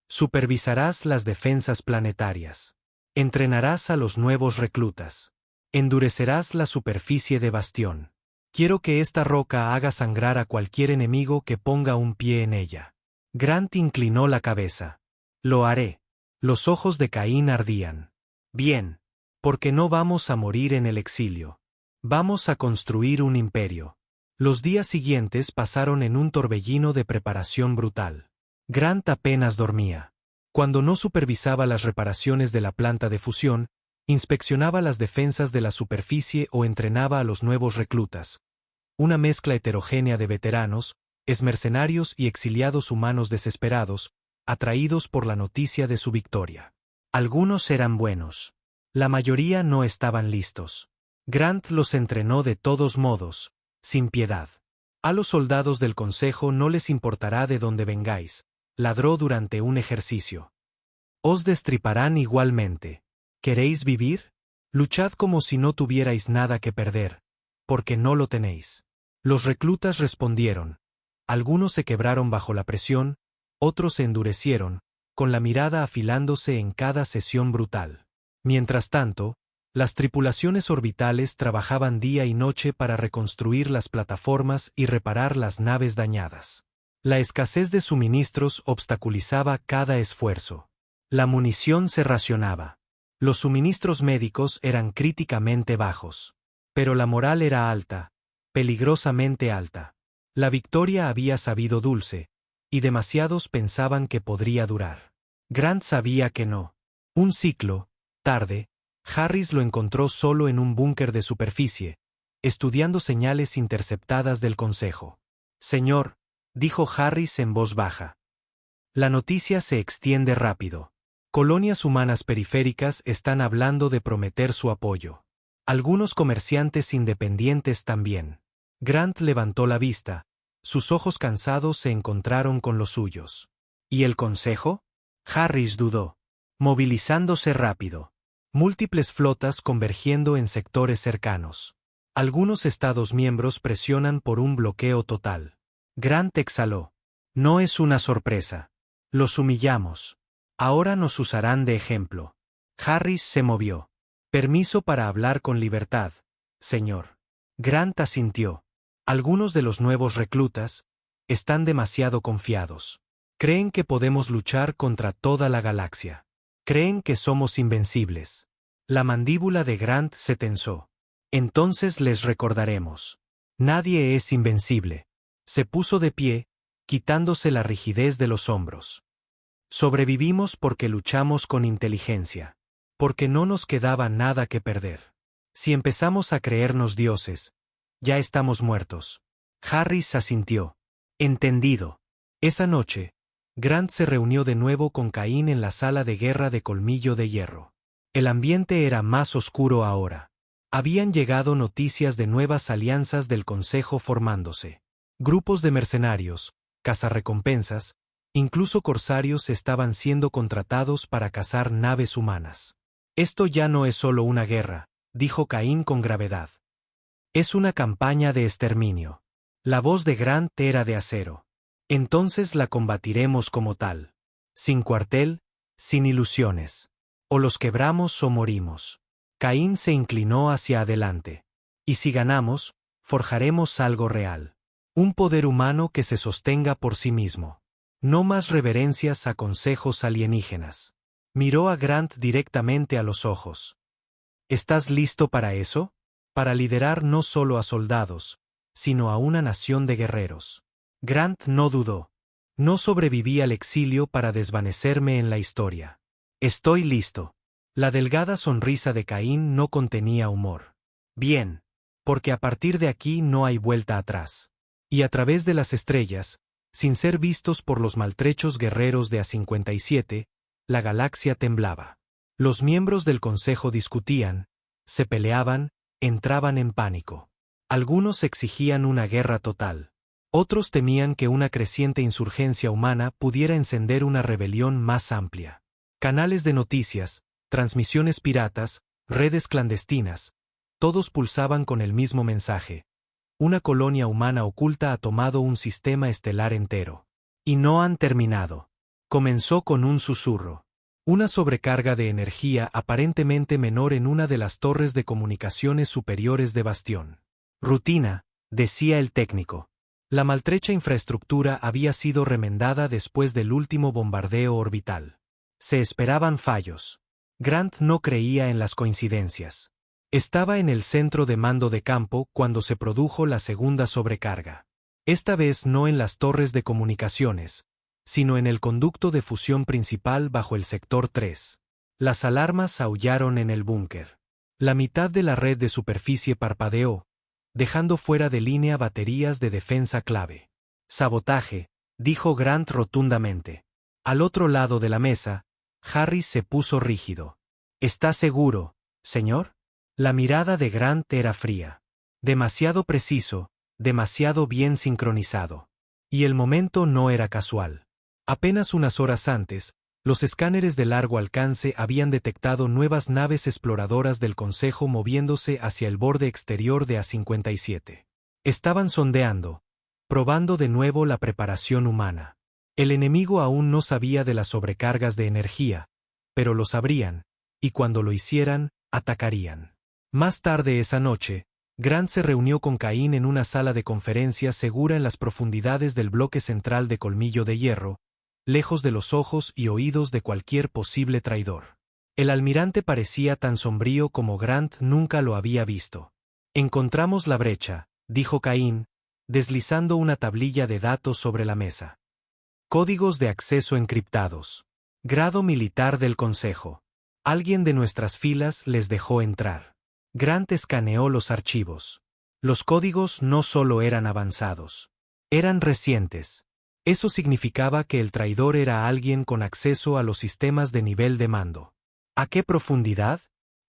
Supervisarás las defensas planetarias. Entrenarás a los nuevos reclutas. Endurecerás la superficie de bastión. Quiero que esta roca haga sangrar a cualquier enemigo que ponga un pie en ella. Grant inclinó la cabeza. Lo haré. Los ojos de Caín ardían. Bien. Porque no vamos a morir en el exilio. Vamos a construir un imperio. Los días siguientes pasaron en un torbellino de preparación brutal. Grant apenas dormía. Cuando no supervisaba las reparaciones de la planta de fusión, inspeccionaba las defensas de la superficie o entrenaba a los nuevos reclutas. Una mezcla heterogénea de veteranos, exmercenarios y exiliados humanos desesperados, atraídos por la noticia de su victoria. Algunos eran buenos. La mayoría no estaban listos. Grant los entrenó de todos modos, sin piedad. A los soldados del Consejo no les importará de dónde vengáis, ladró durante un ejercicio. Os destriparán igualmente. ¿Queréis vivir? Luchad como si no tuvierais nada que perder, porque no lo tenéis. Los reclutas respondieron. Algunos se quebraron bajo la presión, otros se endurecieron, con la mirada afilándose en cada sesión brutal. Mientras tanto, las tripulaciones orbitales trabajaban día y noche para reconstruir las plataformas y reparar las naves dañadas. La escasez de suministros obstaculizaba cada esfuerzo. La munición se racionaba. Los suministros médicos eran críticamente bajos. Pero la moral era alta, peligrosamente alta. La victoria había sabido dulce, y demasiados pensaban que podría durar. Grant sabía que no. Un ciclo, tarde, Harris lo encontró solo en un búnker de superficie, estudiando señales interceptadas del Consejo. Señor, dijo Harris en voz baja. La noticia se extiende rápido. Colonias humanas periféricas están hablando de prometer su apoyo. Algunos comerciantes independientes también. Grant levantó la vista. Sus ojos cansados se encontraron con los suyos. ¿Y el Consejo? Harris dudó. Movilizándose rápido. Múltiples flotas convergiendo en sectores cercanos. Algunos Estados miembros presionan por un bloqueo total. Grant exhaló. No es una sorpresa. Los humillamos. Ahora nos usarán de ejemplo. Harris se movió. Permiso para hablar con libertad, señor. Grant asintió. Algunos de los nuevos reclutas están demasiado confiados. Creen que podemos luchar contra toda la galaxia. Creen que somos invencibles. La mandíbula de Grant se tensó. Entonces les recordaremos. Nadie es invencible. Se puso de pie, quitándose la rigidez de los hombros. Sobrevivimos porque luchamos con inteligencia. Porque no nos quedaba nada que perder. Si empezamos a creernos dioses, ya estamos muertos. Harris asintió. Entendido. Esa noche, Grant se reunió de nuevo con Cain en la sala de guerra de Colmillo de Hierro. El ambiente era más oscuro ahora. Habían llegado noticias de nuevas alianzas del Consejo formándose. Grupos de mercenarios, cazarrecompensas, incluso corsarios estaban siendo contratados para cazar naves humanas. Esto ya no es solo una guerra, dijo Cain con gravedad. Es una campaña de exterminio. La voz de Grant era de acero. Entonces la combatiremos como tal. Sin cuartel, sin ilusiones. O los quebramos o morimos. Cain se inclinó hacia adelante. Y si ganamos, forjaremos algo real. Un poder humano que se sostenga por sí mismo. No más reverencias a consejos alienígenas. Miró a Grant directamente a los ojos. ¿Estás listo para eso? Para liderar no solo a soldados, sino a una nación de guerreros. Grant no dudó. No sobreviví al exilio para desvanecerme en la historia. Estoy listo. La delgada sonrisa de Cain no contenía humor. Bien. Porque a partir de aquí no hay vuelta atrás. Y a través de las estrellas, sin ser vistos por los maltrechos guerreros de A57, la galaxia temblaba. Los miembros del Consejo discutían, se peleaban, entraban en pánico. Algunos exigían una guerra total. Otros temían que una creciente insurgencia humana pudiera encender una rebelión más amplia. Canales de noticias, transmisiones piratas, redes clandestinas, todos pulsaban con el mismo mensaje. Una colonia humana oculta ha tomado un sistema estelar entero. Y no han terminado. Comenzó con un susurro. Una sobrecarga de energía aparentemente menor en una de las torres de comunicaciones superiores de Bastión. Rutina, decía el técnico. La maltrecha infraestructura había sido remendada después del último bombardeo orbital. Se esperaban fallos. Grant no creía en las coincidencias. Estaba en el centro de mando de campo cuando se produjo la segunda sobrecarga. Esta vez no en las torres de comunicaciones, sino en el conducto de fusión principal bajo el sector 3. Las alarmas aullaron en el búnker. La mitad de la red de superficie parpadeó, dejando fuera de línea baterías de defensa clave. Sabotaje, dijo Grant rotundamente. Al otro lado de la mesa, Harris se puso rígido. ¿Está seguro, señor? La mirada de Grant era fría. Demasiado preciso, demasiado bien sincronizado. Y el momento no era casual. Apenas unas horas antes, los escáneres de largo alcance habían detectado nuevas naves exploradoras del Consejo moviéndose hacia el borde exterior de A57. Estaban sondeando, probando de nuevo la preparación humana. El enemigo aún no sabía de las sobrecargas de energía, pero lo sabrían, y cuando lo hicieran, atacarían. Más tarde esa noche, Grant se reunió con Cain en una sala de conferencias segura en las profundidades del bloque central de Colmillo de Hierro, lejos de los ojos y oídos de cualquier posible traidor. El almirante parecía tan sombrío como Grant nunca lo había visto. Encontramos la brecha, dijo Cain, deslizando una tablilla de datos sobre la mesa. Códigos de acceso encriptados. Grado militar del Consejo. Alguien de nuestras filas les dejó entrar. Grant escaneó los archivos. Los códigos no solo eran avanzados. Eran recientes. Eso significaba que el traidor era alguien con acceso a los sistemas de nivel de mando. ¿A qué profundidad?,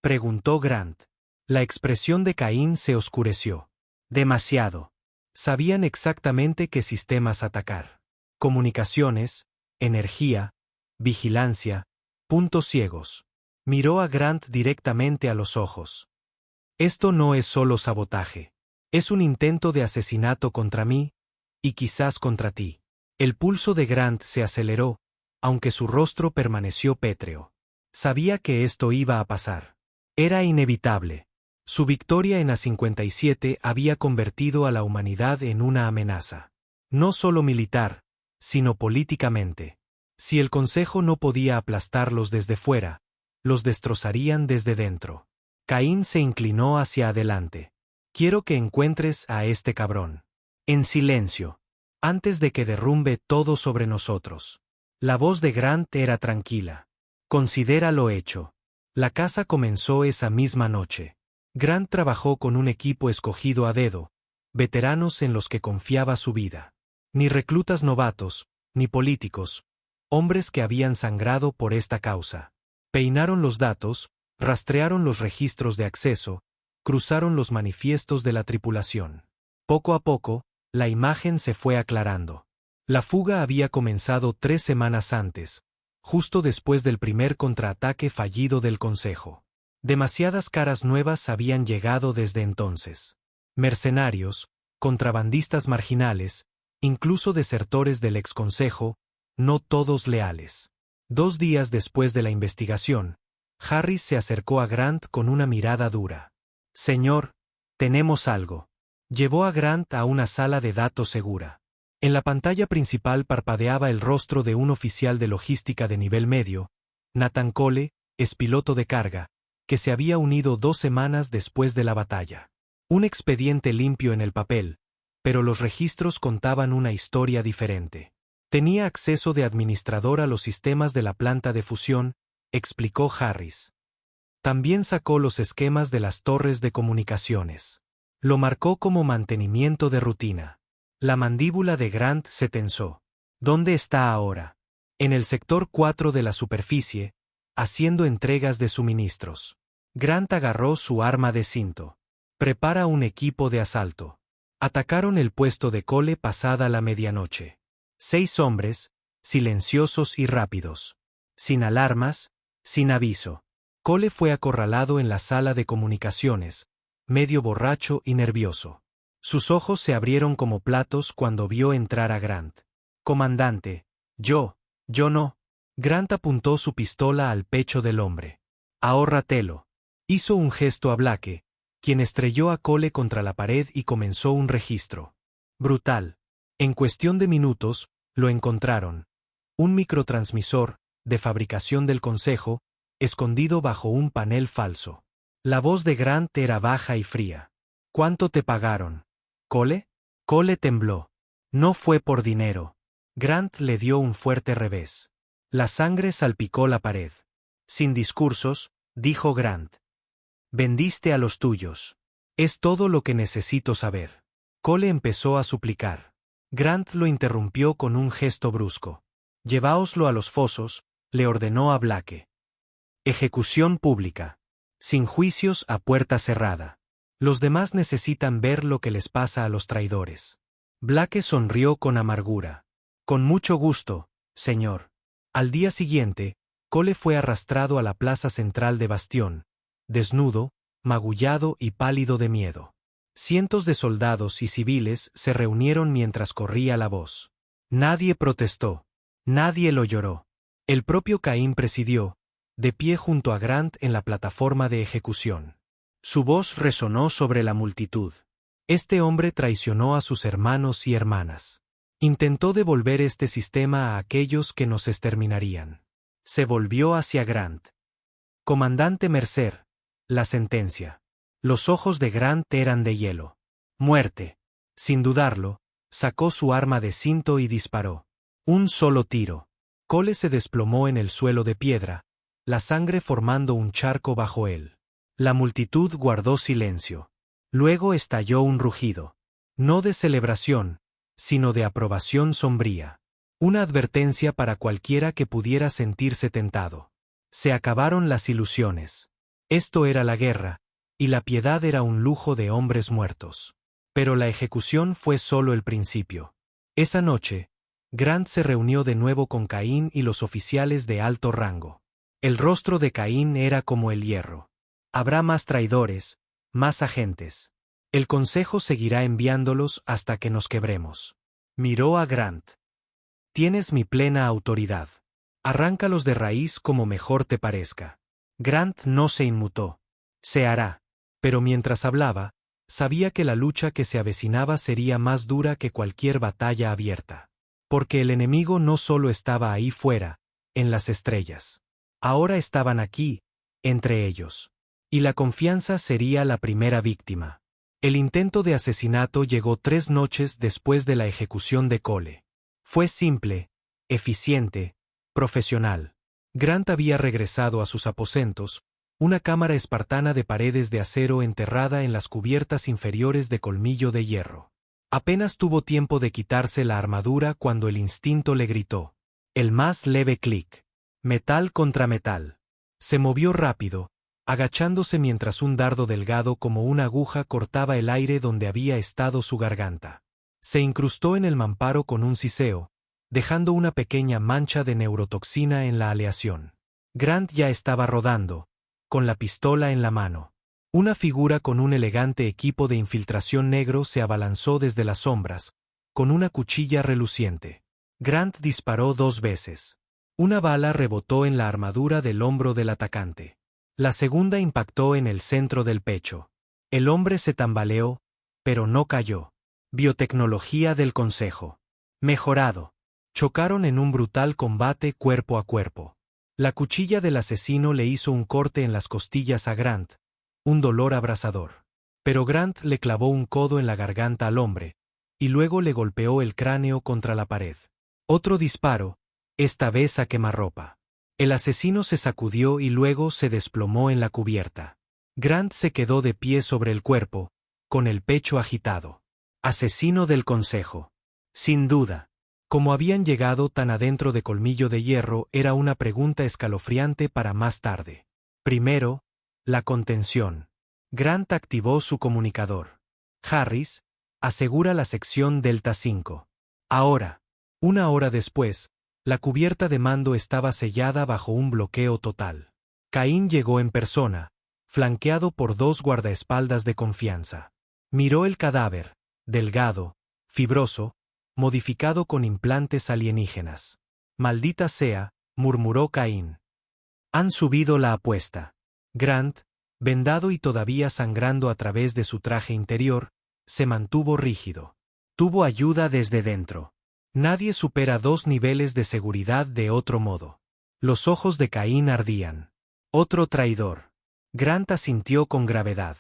preguntó Grant. La expresión de Cain se oscureció. Demasiado. Sabían exactamente qué sistemas atacar. Comunicaciones, energía, vigilancia, puntos ciegos. Miró a Grant directamente a los ojos. Esto no es solo sabotaje. Es un intento de asesinato contra mí, y quizás contra ti. El pulso de Grant se aceleró, aunque su rostro permaneció pétreo. Sabía que esto iba a pasar. Era inevitable. Su victoria en A57 había convertido a la humanidad en una amenaza. No solo militar, sino políticamente. Si el Consejo no podía aplastarlos desde fuera, los destrozarían desde dentro. Caín se inclinó hacia adelante. Quiero que encuentres a este cabrón. En silencio. Antes de que derrumbe todo sobre nosotros. La voz de Grant era tranquila. Considera lo hecho. La caza comenzó esa misma noche. Grant trabajó con un equipo escogido a dedo, veteranos en los que confiaba su vida. Ni reclutas novatos, ni políticos, hombres que habían sangrado por esta causa. Peinaron los datos, rastrearon los registros de acceso, cruzaron los manifiestos de la tripulación. Poco a poco, la imagen se fue aclarando. La fuga había comenzado 3 semanas antes, justo después del primer contraataque fallido del Consejo. Demasiadas caras nuevas habían llegado desde entonces. Mercenarios, contrabandistas marginales, incluso desertores del exconsejo, no todos leales. 2 días después de la investigación, Harris se acercó a Grant con una mirada dura. Señor, tenemos algo. Llevó a Grant a una sala de datos segura. En la pantalla principal parpadeaba el rostro de un oficial de logística de nivel medio, Nathan Cole, expiloto de carga, que se había unido 2 semanas después de la batalla. Un expediente limpio en el papel, pero los registros contaban una historia diferente. Tenía acceso de administrador a los sistemas de la planta de fusión, explicó Harris. También sacó los esquemas de las torres de comunicaciones. Lo marcó como mantenimiento de rutina. La mandíbula de Grant se tensó. ¿Dónde está ahora? En el sector 4 de la superficie, haciendo entregas de suministros. Grant agarró su arma de cinto. Prepara un equipo de asalto. Atacaron el puesto de Cole pasada la medianoche. 6 hombres, silenciosos y rápidos. Sin alarmas, sin aviso. Cole fue acorralado en la sala de comunicaciones, medio borracho y nervioso. Sus ojos se abrieron como platos cuando vio entrar a Grant. Comandante, yo no. Grant apuntó su pistola al pecho del hombre. Ahórratelo. Hizo un gesto a Blake, quien estrelló a Cole contra la pared y comenzó un registro. Brutal. En cuestión de minutos, lo encontraron. Un microtransmisor, de fabricación del Consejo, escondido bajo un panel falso. La voz de Grant era baja y fría. ¿Cuánto te pagaron? ¿Cole? Cole tembló. No fue por dinero. Grant le dio un fuerte revés. La sangre salpicó la pared. Sin discursos, dijo Grant. Vendiste a los tuyos. Es todo lo que necesito saber. Cole empezó a suplicar. Grant lo interrumpió con un gesto brusco. Lleváoslo a los fosos, le ordenó a Blake. Ejecución pública. Sin juicios a puerta cerrada. Los demás necesitan ver lo que les pasa a los traidores. Blake sonrió con amargura. Con mucho gusto, señor. Al día siguiente, Cole fue arrastrado a la plaza central de Bastión, desnudo, magullado y pálido de miedo. Cientos de soldados y civiles se reunieron mientras corría la voz. Nadie protestó. Nadie lo lloró. El propio Caín presidió, de pie junto a Grant en la plataforma de ejecución. Su voz resonó sobre la multitud. Este hombre traicionó a sus hermanos y hermanas. Intentó devolver este sistema a aquellos que nos exterminarían. Se volvió hacia Grant. Comandante Mercer, la sentencia. Los ojos de Grant eran de hielo. Muerte. Sin dudarlo, sacó su arma de cinto y disparó. Un solo tiro. Cole se desplomó en el suelo de piedra, la sangre formando un charco bajo él. La multitud guardó silencio. Luego estalló un rugido. No de celebración, sino de aprobación sombría. Una advertencia para cualquiera que pudiera sentirse tentado. Se acabaron las ilusiones. Esto era la guerra, y la piedad era un lujo de hombres muertos. Pero la ejecución fue solo el principio. Esa noche, Grant se reunió de nuevo con Caín y los oficiales de alto rango. El rostro de Caín era como el hierro. Habrá más traidores, más agentes. El Consejo seguirá enviándolos hasta que nos quebremos. Miró a Grant. Tienes mi plena autoridad. Arráncalos de raíz como mejor te parezca. Grant no se inmutó. Se hará. Pero mientras hablaba, sabía que la lucha que se avecinaba sería más dura que cualquier batalla abierta. Porque el enemigo no solo estaba ahí fuera, en las estrellas. Ahora estaban aquí, entre ellos. Y la confianza sería la primera víctima. El intento de asesinato llegó 3 noches después de la ejecución de Cole. Fue simple, eficiente, profesional. Grant había regresado a sus aposentos, una cámara espartana de paredes de acero enterrada en las cubiertas inferiores de colmillo de hierro. Apenas tuvo tiempo de quitarse la armadura cuando el instinto le gritó. El más leve clic. Metal contra metal. Se movió rápido, agachándose mientras un dardo delgado como una aguja cortaba el aire donde había estado su garganta. Se incrustó en el mamparo con un siseo, dejando una pequeña mancha de neurotoxina en la aleación. Grant ya estaba rodando, con la pistola en la mano. Una figura con un elegante equipo de infiltración negro se abalanzó desde las sombras, con una cuchilla reluciente. Grant disparó 2 veces. Una bala rebotó en la armadura del hombro del atacante. La segunda impactó en el centro del pecho. El hombre se tambaleó, pero no cayó. Biotecnología del Consejo. Mejorado. Chocaron en un brutal combate cuerpo a cuerpo. La cuchilla del asesino le hizo un corte en las costillas a Grant, un dolor abrasador. Pero Grant le clavó un codo en la garganta al hombre, y luego le golpeó el cráneo contra la pared. Otro disparo, esta vez a quemarropa. El asesino se sacudió y luego se desplomó en la cubierta. Grant se quedó de pie sobre el cuerpo, con el pecho agitado. Asesino del Consejo. Sin duda. Como habían llegado tan adentro de colmillo de hierro era una pregunta escalofriante para más tarde. Primero, la contención. Grant activó su comunicador. Harris, asegura la sección Delta 5. Ahora. 1 hora después, la cubierta de mando estaba sellada bajo un bloqueo total. Caín llegó en persona, flanqueado por 2 guardaespaldas de confianza. Miró el cadáver, delgado, fibroso, modificado con implantes alienígenas. Maldita sea, murmuró Caín. Han subido la apuesta. Grant, vendado y todavía sangrando a través de su traje interior, se mantuvo rígido. Tuvo ayuda desde dentro. Nadie supera 2 niveles de seguridad de otro modo. Los ojos de Caín ardían. Otro traidor. Grant asintió con gravedad.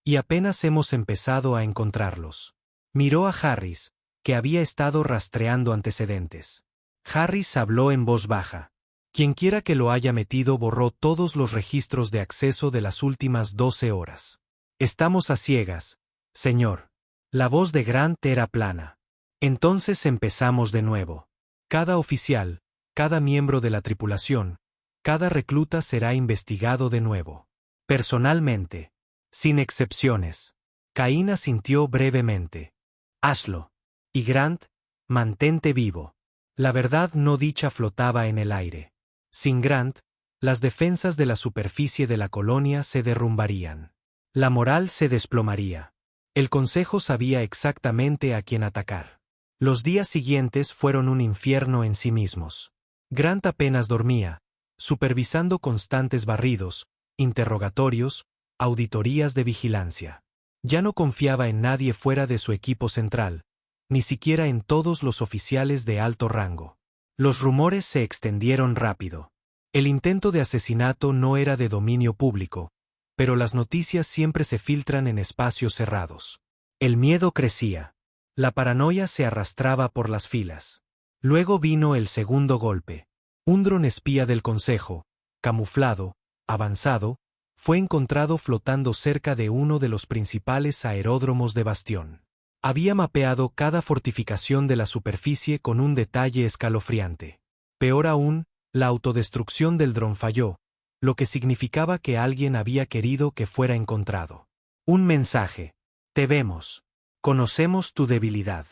Y apenas hemos empezado a encontrarlos. Miró a Harris, que había estado rastreando antecedentes. Harris habló en voz baja. Quienquiera que lo haya metido borró todos los registros de acceso de las últimas 12 horas. Estamos a ciegas, señor. La voz de Grant era plana. Entonces empezamos de nuevo. Cada oficial, cada miembro de la tripulación, cada recluta será investigado de nuevo. Personalmente. Sin excepciones. Caín asintió brevemente. Hazlo. Y Grant, mantente vivo. La verdad no dicha flotaba en el aire. Sin Grant, las defensas de la superficie de la colonia se derrumbarían. La moral se desplomaría. El Consejo sabía exactamente a quién atacar. Los días siguientes fueron un infierno en sí mismos. Grant apenas dormía, supervisando constantes barridos, interrogatorios, auditorías de vigilancia. Ya no confiaba en nadie fuera de su equipo central, ni siquiera en todos los oficiales de alto rango. Los rumores se extendieron rápido. El intento de asesinato no era de dominio público, pero las noticias siempre se filtran en espacios cerrados. El miedo crecía. La paranoia se arrastraba por las filas. Luego vino el segundo golpe. Un dron espía del Consejo, camuflado, avanzado, fue encontrado flotando cerca de uno de los principales aeródromos de Bastión. Había mapeado cada fortificación de la superficie con un detalle escalofriante. Peor aún, la autodestrucción del dron falló, lo que significaba que alguien había querido que fuera encontrado. Un mensaje. Te vemos. Conocemos tu debilidad.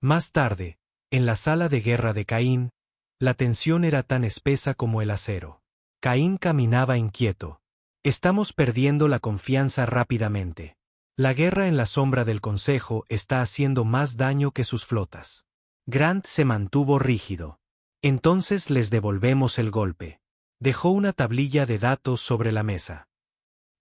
Más tarde, en la sala de guerra de Caín, la tensión era tan espesa como el acero. Caín caminaba inquieto. Estamos perdiendo la confianza rápidamente. La guerra en la sombra del Consejo está haciendo más daño que sus flotas. Grant se mantuvo rígido. Entonces les devolvemos el golpe. Dejó una tablilla de datos sobre la mesa.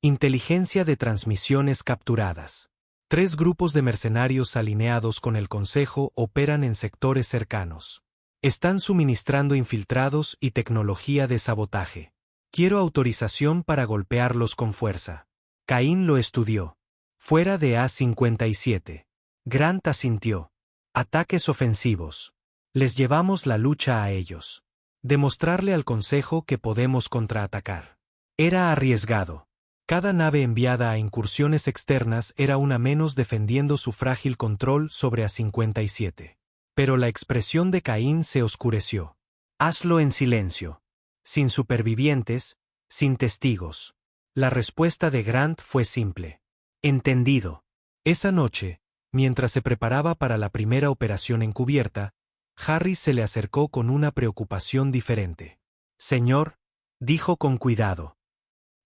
Inteligencia de transmisiones capturadas. 3 grupos de mercenarios alineados con el Consejo operan en sectores cercanos. Están suministrando infiltrados y tecnología de sabotaje. Quiero autorización para golpearlos con fuerza. Caín lo estudió. Fuera de A57. Grant asintió. Ataques ofensivos. Les llevamos la lucha a ellos. Demostrarle al Consejo que podemos contraatacar. Era arriesgado. Cada nave enviada a incursiones externas era una menos defendiendo su frágil control sobre A57. Pero la expresión de Caín se oscureció. Hazlo en silencio. Sin supervivientes, sin testigos. La respuesta de Grant fue simple. Entendido. Esa noche, mientras se preparaba para la primera operación encubierta, Harris se le acercó con una preocupación diferente. Señor, dijo con cuidado.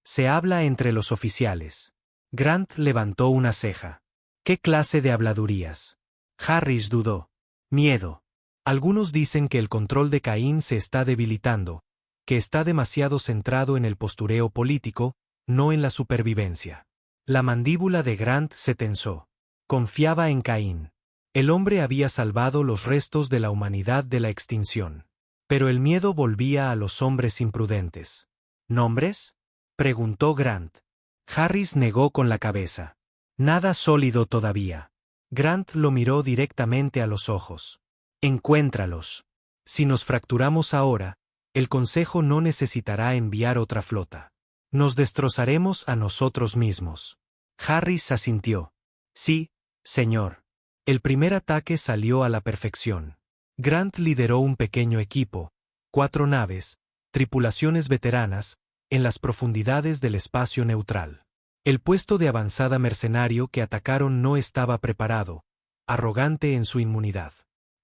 Se habla entre los oficiales. Grant levantó una ceja. ¿Qué clase de habladurías? Harris dudó. Miedo. Algunos dicen que el control de Caín se está debilitando, que está demasiado centrado en el postureo político, no en la supervivencia. La mandíbula de Grant se tensó. Confiaba en Caín. El hombre había salvado los restos de la humanidad de la extinción. Pero el miedo volvía a los hombres imprudentes. ¿Nombres? Preguntó Grant. Harris negó con la cabeza. Nada sólido todavía. Grant lo miró directamente a los ojos. Encuéntralos. Si nos fracturamos ahora, el Consejo no necesitará enviar otra flota. Nos destrozaremos a nosotros mismos. Harris asintió. Sí, señor. El primer ataque salió a la perfección. Grant lideró un pequeño equipo, 4 naves, tripulaciones veteranas, en las profundidades del espacio neutral. El puesto de avanzada mercenario que atacaron no estaba preparado, arrogante en su inmunidad.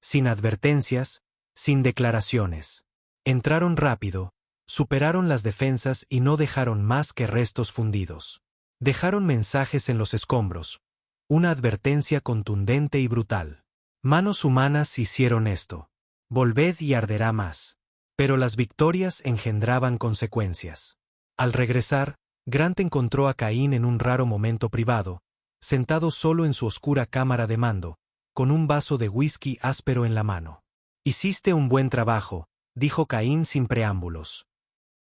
Sin advertencias, sin declaraciones. Entraron rápido, superaron las defensas y no dejaron más que restos fundidos. Dejaron mensajes en los escombros, una advertencia contundente y brutal. Manos humanas hicieron esto. Volved y arderá más. Pero las victorias engendraban consecuencias. Al regresar, Grant encontró a Caín en un raro momento privado, sentado solo en su oscura cámara de mando, con un vaso de whisky áspero en la mano. Hiciste un buen trabajo, dijo Caín sin preámbulos.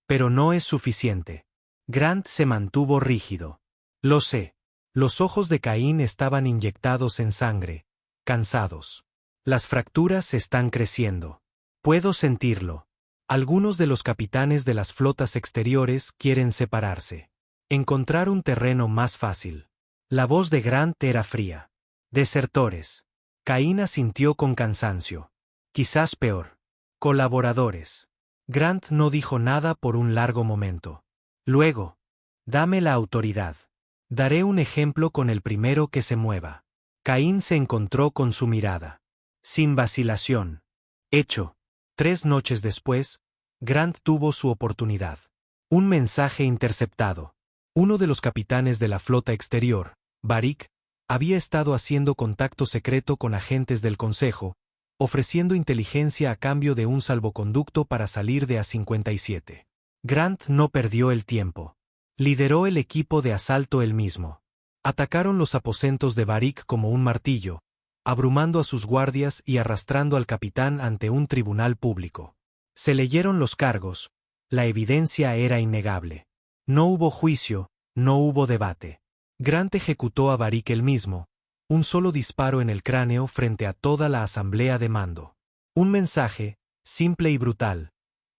Pero no es suficiente. Grant se mantuvo rígido. Lo sé. Los ojos de Caín estaban inyectados en sangre, cansados. Las fracturas están creciendo. Puedo sentirlo. Algunos de los capitanes de las flotas exteriores quieren separarse. Encontrar un terreno más fácil. La voz de Grant era fría. Desertores. Caín asintió con cansancio. Quizás peor. Colaboradores. Grant no dijo nada por un largo momento. Luego, dame la autoridad. Daré un ejemplo con el primero que se mueva. Caín se encontró con su mirada. Sin vacilación. Hecho. 3 noches después, Grant tuvo su oportunidad. Un mensaje interceptado. Uno de los capitanes de la flota exterior, Barik, había estado haciendo contacto secreto con agentes del Consejo, ofreciendo inteligencia a cambio de un salvoconducto para salir de A57. Grant no perdió el tiempo. Lideró el equipo de asalto él mismo. Atacaron los aposentos de Barik como un martillo, abrumando a sus guardias y arrastrando al capitán ante un tribunal público. Se leyeron los cargos, la evidencia era innegable. No hubo juicio, no hubo debate. Grant ejecutó a Barik él mismo, un solo disparo en el cráneo frente a toda la asamblea de mando. Un mensaje, simple y brutal.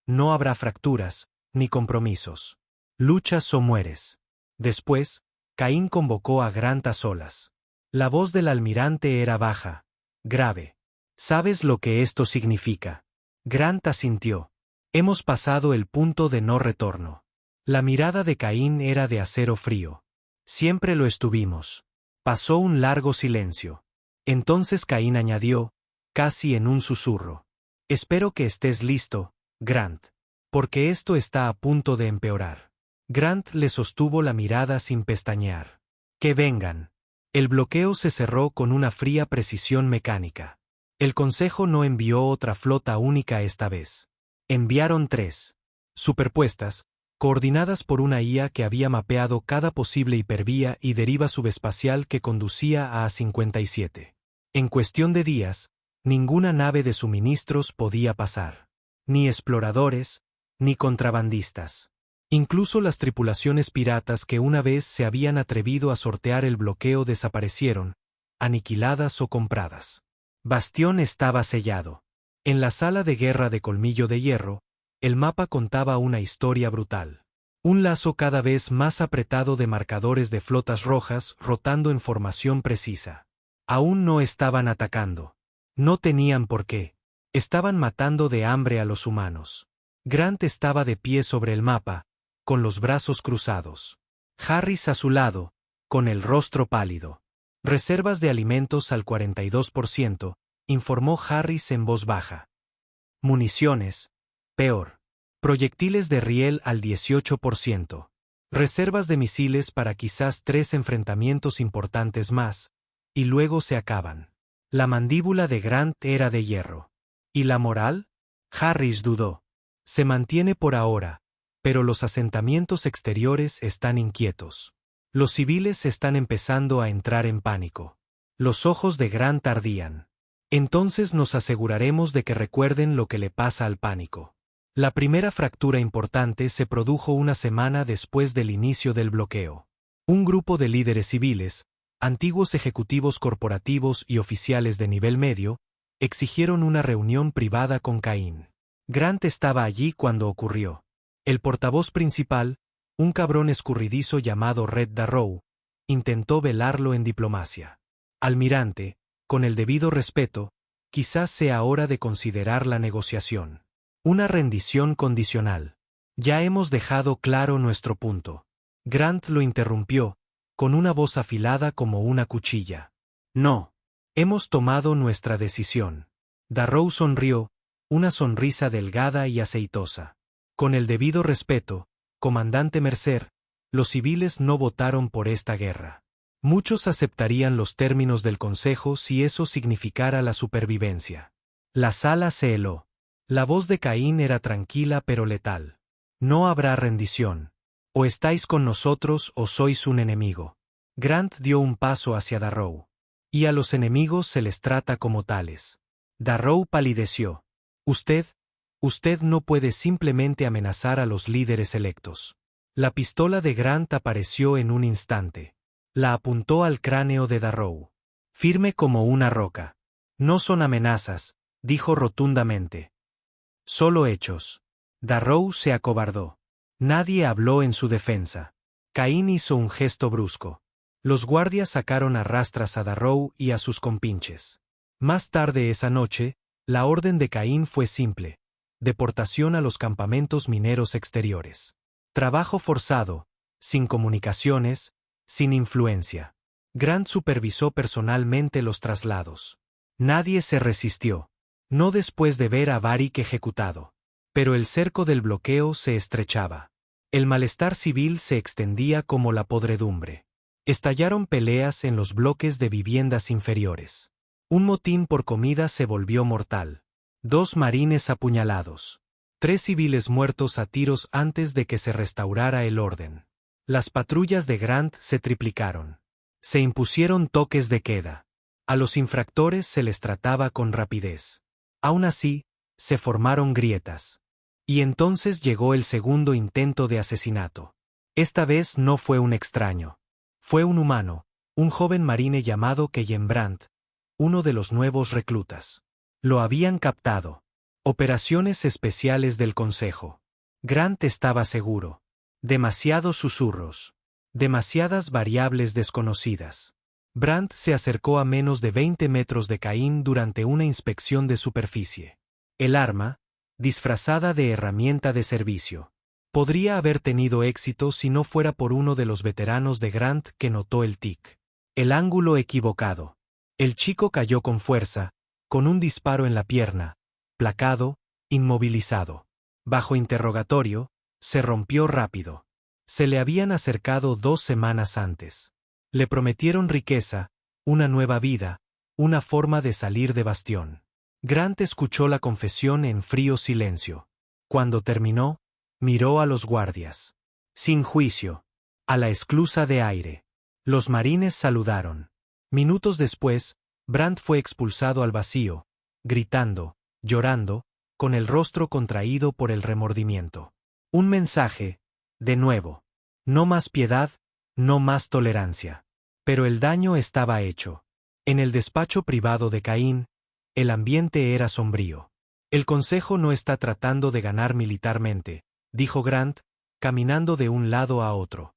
No habrá fracturas, ni compromisos. Luchas o mueres. Después, Caín convocó a Grant a solas. La voz del almirante era baja, grave. ¿Sabes lo que esto significa? Grant asintió. Hemos pasado el punto de no retorno. La mirada de Caín era de acero frío. Siempre lo estuvimos. Pasó un largo silencio. Entonces Caín añadió, casi en un susurro. Espero que estés listo, Grant. Porque esto está a punto de empeorar. Grant le sostuvo la mirada sin pestañear. Que vengan. El bloqueo se cerró con una fría precisión mecánica. El Consejo no envió otra flota única esta vez. Enviaron 3. Superpuestas, coordinadas por una IA que había mapeado cada posible hipervía y deriva subespacial que conducía a A-57. En cuestión de días, ninguna nave de suministros podía pasar. Ni exploradores, ni contrabandistas. Incluso las tripulaciones piratas que una vez se habían atrevido a sortear el bloqueo desaparecieron, aniquiladas o compradas. Bastión estaba sellado. En la sala de guerra de Colmillo de Hierro, el mapa contaba una historia brutal. Un lazo cada vez más apretado de marcadores de flotas rojas rotando en formación precisa. Aún no estaban atacando. No tenían por qué. Estaban matando de hambre a los humanos. Grant estaba de pie sobre el mapa, con los brazos cruzados. Harris a su lado, con el rostro pálido. Reservas de alimentos al 42%, informó Harris en voz baja. Municiones, peor. Proyectiles de riel al 18%. Reservas de misiles para quizás 3 enfrentamientos importantes más, y luego se acaban. La mandíbula de Grant era de hierro. ¿Y la moral? Harris dudó. Se mantiene por ahora, pero los asentamientos exteriores están inquietos. Los civiles están empezando a entrar en pánico. Los ojos de Grant ardían. Entonces nos aseguraremos de que recuerden lo que le pasa al pánico. La primera fractura importante se produjo una semana después del inicio del bloqueo. Un grupo de líderes civiles, antiguos ejecutivos corporativos y oficiales de nivel medio, exigieron una reunión privada con Cain. Grant estaba allí cuando ocurrió. El portavoz principal, un cabrón escurridizo llamado Red Darrow, intentó velarlo en diplomacia. Almirante, con el debido respeto, quizás sea hora de considerar la negociación. Una rendición condicional. Ya hemos dejado claro nuestro punto. Grant lo interrumpió, con una voz afilada como una cuchilla. No. Hemos tomado nuestra decisión. Darrow sonrió, una sonrisa delgada y aceitosa. Con el debido respeto, comandante Mercer, los civiles no votaron por esta guerra. Muchos aceptarían los términos del Consejo si eso significara la supervivencia. La sala se heló. La voz de Caín era tranquila pero letal. No habrá rendición. O estáis con nosotros o sois un enemigo. Grant dio un paso hacia Darrow. Y a los enemigos se les trata como tales. Darrow palideció. Usted no puede simplemente amenazar a los líderes electos. La pistola de Grant apareció en un instante. La apuntó al cráneo de Darrow. Firme como una roca. No son amenazas, dijo rotundamente. Solo hechos. Darrow se acobardó. Nadie habló en su defensa. Caín hizo un gesto brusco. Los guardias sacaron a rastras a Darrow y a sus compinches. Más tarde esa noche, la orden de Caín fue simple. Deportación a los campamentos mineros exteriores. Trabajo forzado, sin comunicaciones, sin influencia. Grant supervisó personalmente los traslados. Nadie se resistió. No después de ver a Varick ejecutado. Pero el cerco del bloqueo se estrechaba. El malestar civil se extendía como la podredumbre. Estallaron peleas en los bloques de viviendas inferiores. Un motín por comida se volvió mortal. 2 marines apuñalados. 3 civiles muertos a tiros antes de que se restaurara el orden. Las patrullas de Grant se triplicaron. Se impusieron toques de queda. A los infractores se les trataba con rapidez. Aún así, se formaron grietas. Y entonces llegó el segundo intento de asesinato. Esta vez no fue un extraño. Fue un humano, un joven marine llamado Keyen Brandt, uno de los nuevos reclutas. Lo habían captado. Operaciones especiales del Consejo. Grant estaba seguro. Demasiados susurros. Demasiadas variables desconocidas. Brandt se acercó a menos de 20 metros de Caín durante una inspección de superficie. El arma, disfrazada de herramienta de servicio, podría haber tenido éxito si no fuera por uno de los veteranos de Grant que notó el tic. El ángulo equivocado. El chico cayó con fuerza, con un disparo en la pierna, placado, inmovilizado. Bajo interrogatorio, se rompió rápido. Se le habían acercado 2 semanas antes. Le prometieron riqueza, una nueva vida, una forma de salir de Bastión. Grant escuchó la confesión en frío silencio. Cuando terminó, miró a los guardias. Sin juicio. A la esclusa de aire. Los marines saludaron. Minutos después, Brandt fue expulsado al vacío, gritando, llorando, con el rostro contraído por el remordimiento. Un mensaje, de nuevo. No más piedad, no más tolerancia. Pero el daño estaba hecho. En el despacho privado de Caín, el ambiente era sombrío. El Consejo no está tratando de ganar militarmente, dijo Grant, caminando de un lado a otro.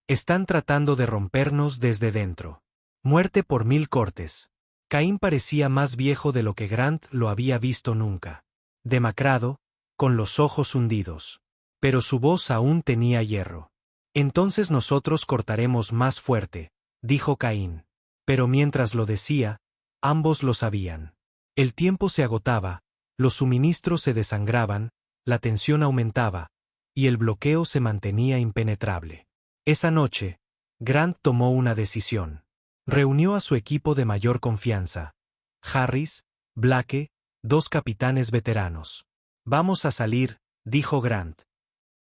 Están tratando de rompernos desde dentro. Muerte por 1000 cortes. Caín parecía más viejo de lo que Grant lo había visto nunca. Demacrado, con los ojos hundidos. Pero su voz aún tenía hierro. Entonces nosotros cortaremos más fuerte, dijo Caín. Pero mientras lo decía, ambos lo sabían. El tiempo se agotaba, los suministros se desangraban, la tensión aumentaba, y el bloqueo se mantenía impenetrable. Esa noche, Grant tomó una decisión. Reunió a su equipo de mayor confianza. Harris, Blake, 2 capitanes veteranos. Vamos a salir, dijo Grant.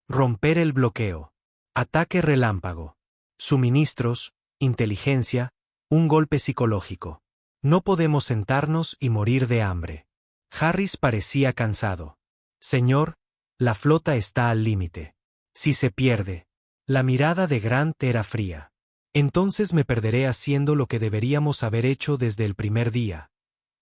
Romper el bloqueo. Ataque relámpago. Suministros, inteligencia, un golpe psicológico. No podemos sentarnos y morir de hambre. Harris parecía cansado. Señor, la flota está al límite. Si se pierde. La mirada de Grant era fría. Entonces me perderé haciendo lo que deberíamos haber hecho desde el primer día.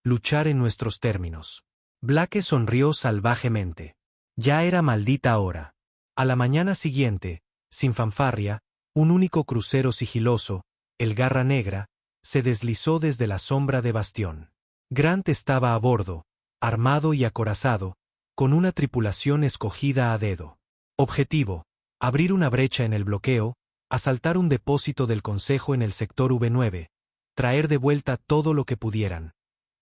Luchar en nuestros términos. Blake sonrió salvajemente. Ya era maldita hora. A la mañana siguiente, sin fanfarria, un único crucero sigiloso, el Garra Negra, se deslizó desde la sombra de Bastión. Grant estaba a bordo, armado y acorazado, con una tripulación escogida a dedo. Objetivo: abrir una brecha en el bloqueo, asaltar un depósito del Consejo en el sector V9, traer de vuelta todo lo que pudieran.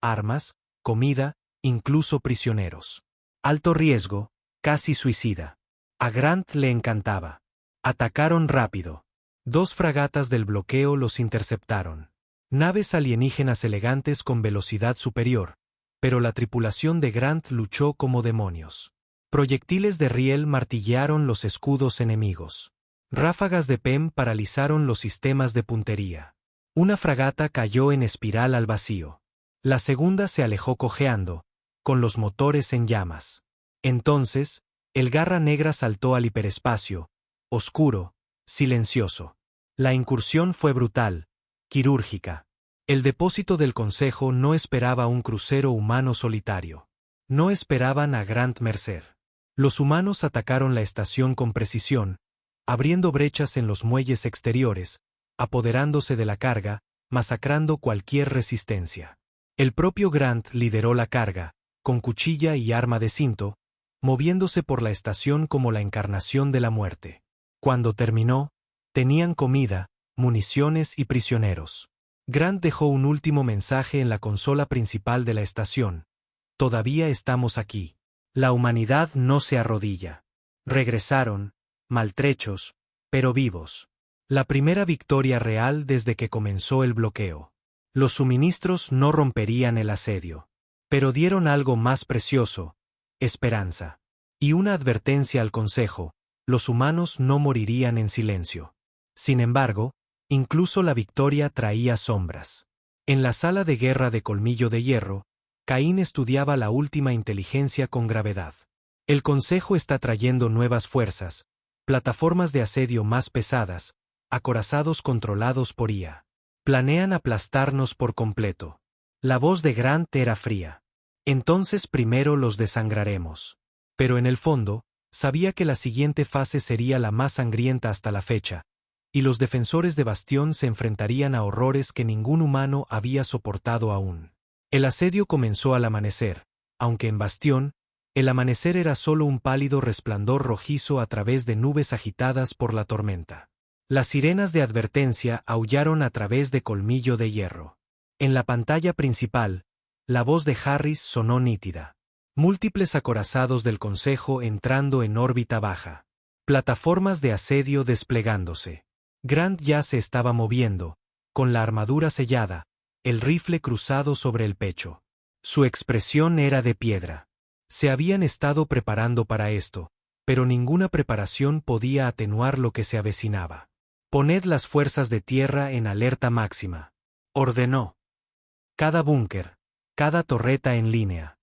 Armas, comida, incluso prisioneros. Alto riesgo, casi suicida. A Grant le encantaba. Atacaron rápido. 2 fragatas del bloqueo los interceptaron. Naves alienígenas elegantes con velocidad superior, pero la tripulación de Grant luchó como demonios. Proyectiles de riel martillearon los escudos enemigos. Ráfagas de PEM paralizaron los sistemas de puntería. Una fragata cayó en espiral al vacío. La segunda se alejó cojeando, con los motores en llamas. Entonces, el Garra Negra saltó al hiperespacio, oscuro, silencioso. La incursión fue brutal, quirúrgica. El depósito del Consejo no esperaba un crucero humano solitario. No esperaban a Grant Mercer. Los humanos atacaron la estación con precisión, abriendo brechas en los muelles exteriores, apoderándose de la carga, masacrando cualquier resistencia. El propio Grant lideró la carga, con cuchilla y arma de cinto, moviéndose por la estación como la encarnación de la muerte. Cuando terminó, tenían comida, municiones y prisioneros. Grant dejó un último mensaje en la consola principal de la estación. Todavía estamos aquí. La humanidad no se arrodilla. Regresaron, maltrechos, pero vivos. La primera victoria real desde que comenzó el bloqueo. Los suministros no romperían el asedio. Pero dieron algo más precioso: esperanza. Y una advertencia al Consejo: los humanos no morirían en silencio. Sin embargo, incluso la victoria traía sombras. En la sala de guerra de Colmillo de Hierro, Caín estudiaba la última inteligencia con gravedad. El Consejo está trayendo nuevas fuerzas, plataformas de asedio más pesadas, acorazados controlados por IA. Planean aplastarnos por completo. La voz de Grant era fría. Entonces primero los desangraremos. Pero en el fondo, sabía que la siguiente fase sería la más sangrienta hasta la fecha, y los defensores de Bastión se enfrentarían a horrores que ningún humano había soportado aún. El asedio comenzó al amanecer, aunque en Bastión, el amanecer era solo un pálido resplandor rojizo a través de nubes agitadas por la tormenta. Las sirenas de advertencia aullaron a través de Colmillo de Hierro. En la pantalla principal, la voz de Harris sonó nítida. Múltiples acorazados del Consejo entrando en órbita baja. Plataformas de asedio desplegándose. Grant ya se estaba moviendo, con la armadura sellada, el rifle cruzado sobre el pecho. Su expresión era de piedra. Se habían estado preparando para esto, pero ninguna preparación podía atenuar lo que se avecinaba. Poned las fuerzas de tierra en alerta máxima. Ordenó. Cada búnker, cada torreta en línea.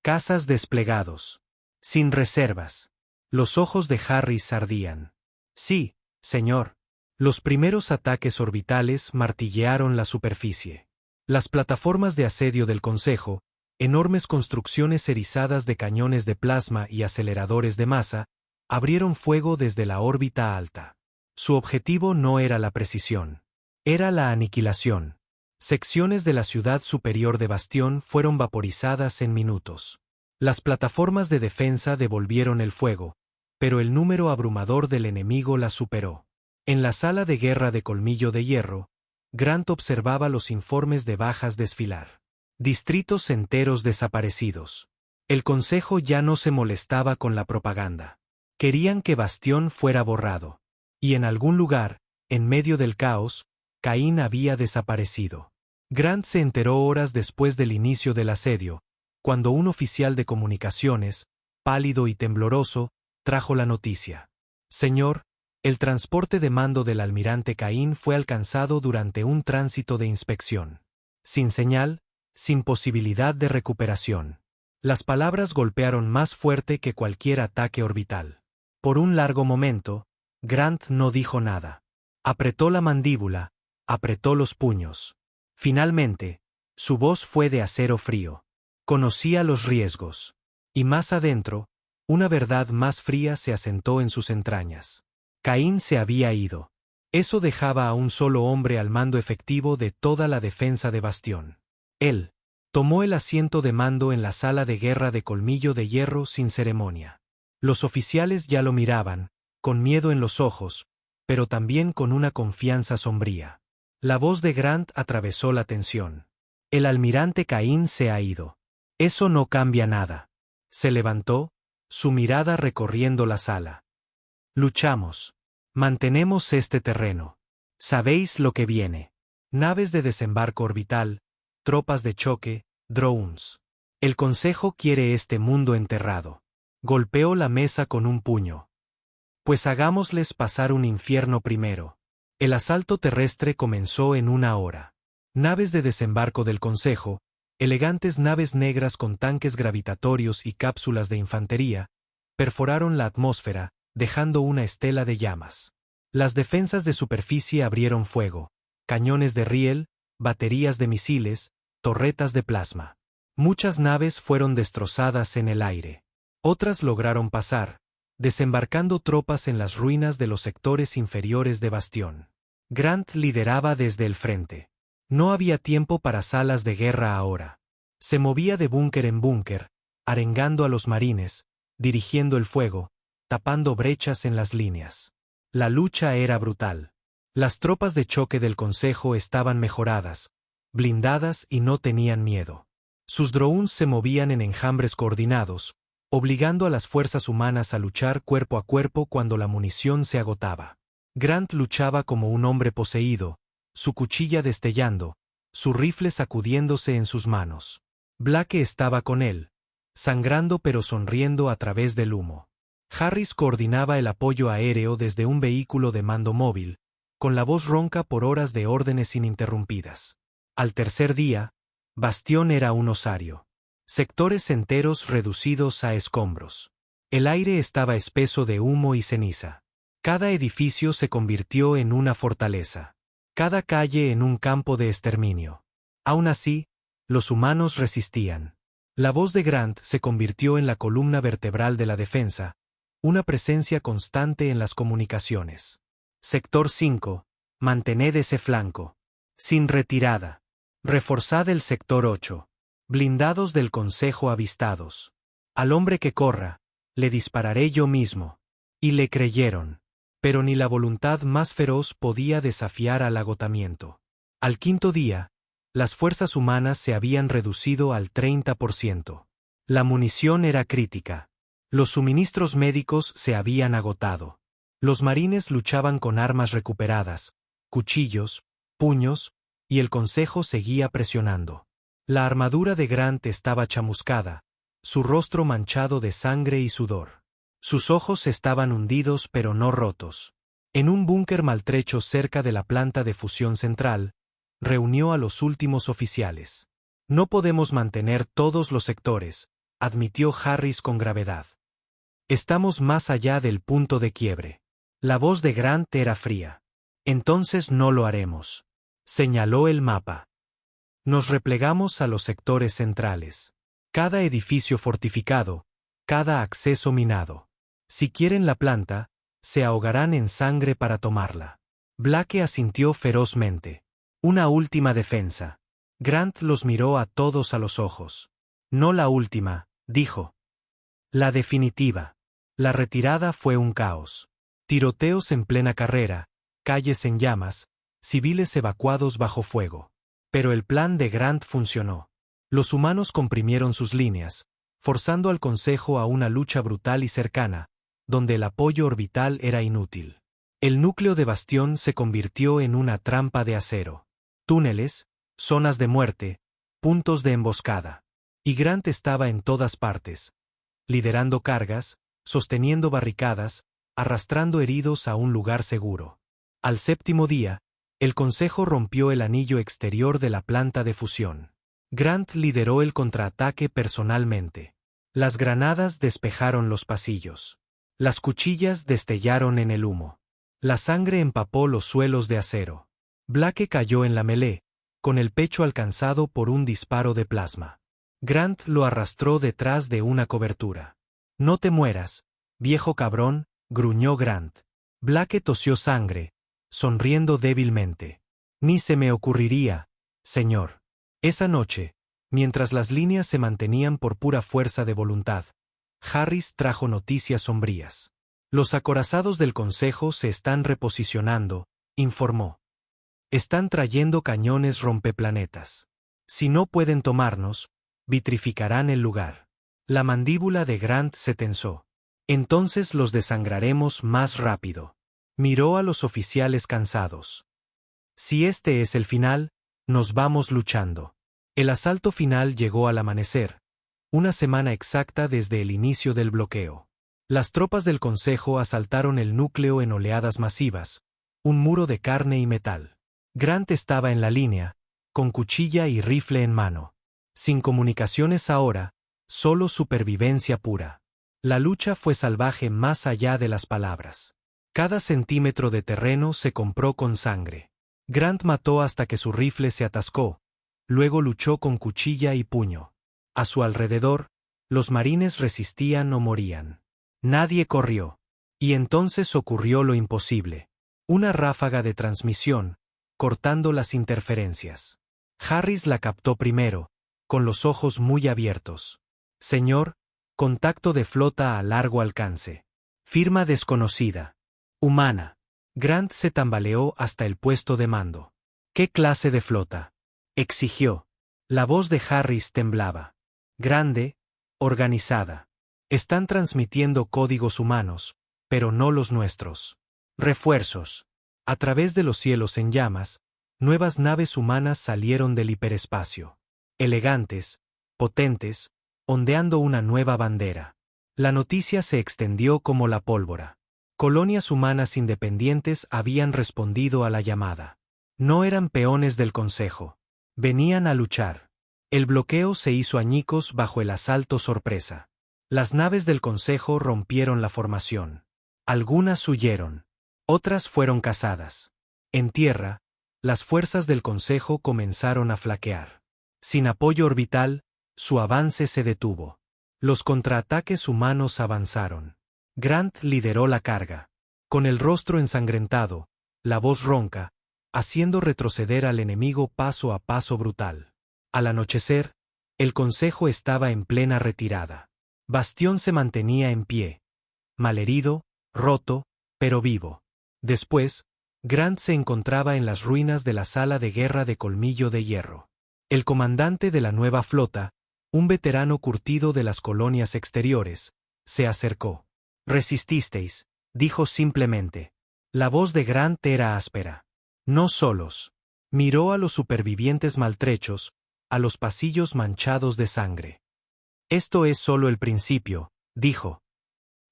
Cazas desplegados. Sin reservas. Los ojos de Harris ardían. Sí, señor. Los primeros ataques orbitales martillearon la superficie. Las plataformas de asedio del Consejo, enormes construcciones erizadas de cañones de plasma y aceleradores de masa, abrieron fuego desde la órbita alta. Su objetivo no era la precisión. Era la aniquilación. Secciones de la ciudad superior de Bastión fueron vaporizadas en minutos. Las plataformas de defensa devolvieron el fuego, pero el número abrumador del enemigo las superó. En la sala de guerra de Colmillo de Hierro, Grant observaba los informes de bajas desfilar. Distritos enteros desaparecidos. El Consejo ya no se molestaba con la propaganda. Querían que Bastión fuera borrado. Y en algún lugar, en medio del caos, Caín había desaparecido. Grant se enteró horas después del inicio del asedio, cuando un oficial de comunicaciones, pálido y tembloroso, trajo la noticia. Señor, el transporte de mando del almirante Caín fue alcanzado durante un tránsito de inspección. Sin señal, sin posibilidad de recuperación. Las palabras golpearon más fuerte que cualquier ataque orbital. Por un largo momento, Grant no dijo nada. Apretó la mandíbula, apretó los puños. Finalmente, su voz fue de acero frío. Conocía los riesgos. Y más adentro, una verdad más fría se asentó en sus entrañas. Caín se había ido. Eso dejaba a un solo hombre al mando efectivo de toda la defensa de Bastión. Él tomó el asiento de mando en la sala de guerra de Colmillo de Hierro sin ceremonia. Los oficiales ya lo miraban, con miedo en los ojos, pero también con una confianza sombría. La voz de Grant atravesó la tensión. El almirante Caín se ha ido. Eso no cambia nada. Se levantó, su mirada recorriendo la sala. Luchamos. Mantenemos este terreno. Sabéis lo que viene. Naves de desembarco orbital, tropas de choque, drones. El Consejo quiere este mundo enterrado. Golpeó la mesa con un puño. Pues hagámosles pasar un infierno primero. El asalto terrestre comenzó en 1 hora. Naves de desembarco del Consejo, elegantes naves negras con tanques gravitatorios y cápsulas de infantería, perforaron la atmósfera, dejando una estela de llamas. Las defensas de superficie abrieron fuego, cañones de riel, baterías de misiles, torretas de plasma. Muchas naves fueron destrozadas en el aire. Otras lograron pasar, desembarcando tropas en las ruinas de los sectores inferiores de Bastión. Grant lideraba desde el frente. No había tiempo para salas de guerra ahora. Se movía de búnker en búnker, arengando a los marines, dirigiendo el fuego, tapando brechas en las líneas. La lucha era brutal. Las tropas de choque del Consejo estaban mejoradas, blindadas y no tenían miedo. Sus drones se movían en enjambres coordinados, obligando a las fuerzas humanas a luchar cuerpo a cuerpo cuando la munición se agotaba. Grant luchaba como un hombre poseído, su cuchilla destellando, su rifle sacudiéndose en sus manos. Blake estaba con él, sangrando pero sonriendo a través del humo. Harris coordinaba el apoyo aéreo desde un vehículo de mando móvil, con la voz ronca por horas de órdenes ininterrumpidas. Al tercer día, Bastión era un osario. Sectores enteros reducidos a escombros. El aire estaba espeso de humo y ceniza. Cada edificio se convirtió en una fortaleza. Cada calle en un campo de exterminio. Aún así, los humanos resistían. La voz de Grant se convirtió en la columna vertebral de la defensa, una presencia constante en las comunicaciones. Sector 5, mantened ese flanco. Sin retirada. Reforzad el sector 8. Blindados del Consejo avistados. Al hombre que corra, le dispararé yo mismo. Y le creyeron. Pero ni la voluntad más feroz podía desafiar al agotamiento. Al quinto día, las fuerzas humanas se habían reducido al 30%. La munición era crítica. Los suministros médicos se habían agotado. Los marines luchaban con armas recuperadas, cuchillos, puños, y el Consejo seguía presionando. La armadura de Grant estaba chamuscada, su rostro manchado de sangre y sudor. Sus ojos estaban hundidos pero no rotos. En un búnker maltrecho cerca de la planta de fusión central, reunió a los últimos oficiales. No podemos mantener todos los sectores, admitió Harris con gravedad. Estamos más allá del punto de quiebre. La voz de Grant era fría. Entonces no lo haremos. Señaló el mapa. Nos replegamos a los sectores centrales. Cada edificio fortificado, cada acceso minado. Si quieren la planta, se ahogarán en sangre para tomarla. Blake asintió ferozmente. Una última defensa. Grant los miró a todos a los ojos. No la última, dijo. La definitiva. La retirada fue un caos. Tiroteos en plena carrera, calles en llamas, civiles evacuados bajo fuego. Pero el plan de Grant funcionó. Los humanos comprimieron sus líneas, forzando al Consejo a una lucha brutal y cercana, donde el apoyo orbital era inútil. El núcleo de Bastión se convirtió en una trampa de acero. Túneles, zonas de muerte, puntos de emboscada. Y Grant estaba en todas partes, liderando cargas, sosteniendo barricadas, arrastrando heridos a un lugar seguro. Al séptimo día, el Consejo rompió el anillo exterior de la planta de fusión. Grant lideró el contraataque personalmente. Las granadas despejaron los pasillos. Las cuchillas destellaron en el humo. La sangre empapó los suelos de acero. Blake cayó en la melee, con el pecho alcanzado por un disparo de plasma. Grant lo arrastró detrás de una cobertura. «No te mueras, viejo cabrón», gruñó Grant. Blake tosió sangre, sonriendo débilmente. «Ni se me ocurriría, señor». Esa noche, mientras las líneas se mantenían por pura fuerza de voluntad, Harris trajo noticias sombrías. «Los acorazados del Consejo se están reposicionando», informó. «Están trayendo cañones rompeplanetas. Si no pueden tomarnos, vitrificarán el lugar». La mandíbula de Grant se tensó. «Entonces los desangraremos más rápido». Miró a los oficiales cansados. «Si este es el final, nos vamos luchando». El asalto final llegó al amanecer, una semana exacta desde el inicio del bloqueo. Las tropas del Consejo asaltaron el núcleo en oleadas masivas, un muro de carne y metal. Grant estaba en la línea, con cuchilla y rifle en mano. Sin comunicaciones ahora, solo supervivencia pura. La lucha fue salvaje más allá de las palabras. Cada centímetro de terreno se compró con sangre. Grant mató hasta que su rifle se atascó, luego luchó con cuchilla y puño. A su alrededor, los marines resistían o morían. Nadie corrió. Y entonces ocurrió lo imposible. Una ráfaga de transmisión, cortando las interferencias. Harris la captó primero, con los ojos muy abiertos. «Señor, contacto de flota a largo alcance. Firma desconocida. Humana». Grant se tambaleó hasta el puesto de mando. «¿Qué clase de flota?», exigió. La voz de Harris temblaba. «Grande, organizada. Están transmitiendo códigos humanos, pero no los nuestros. Refuerzos». A través de los cielos en llamas, nuevas naves humanas salieron del hiperespacio. Elegantes, potentes, ondeando una nueva bandera. La noticia se extendió como la pólvora. Colonias humanas independientes habían respondido a la llamada. No eran peones del Consejo. Venían a luchar. El bloqueo se hizo añicos bajo el asalto sorpresa. Las naves del Consejo rompieron la formación. Algunas huyeron. Otras fueron cazadas. En tierra, las fuerzas del Consejo comenzaron a flaquear. Sin apoyo orbital, su avance se detuvo. Los contraataques humanos avanzaron. Grant lideró la carga. Con el rostro ensangrentado, la voz ronca, haciendo retroceder al enemigo paso a paso brutal. Al anochecer, el Consejo estaba en plena retirada. Bastión se mantenía en pie. Malherido, roto, pero vivo. Después, Grant se encontraba en las ruinas de la sala de guerra de Colmillo de Hierro. El comandante de la nueva flota, un veterano curtido de las colonias exteriores, se acercó. «Resististeis», dijo simplemente. La voz de Grant era áspera. «No solos». Miró a los supervivientes maltrechos, a los pasillos manchados de sangre. Esto es solo el principio, dijo.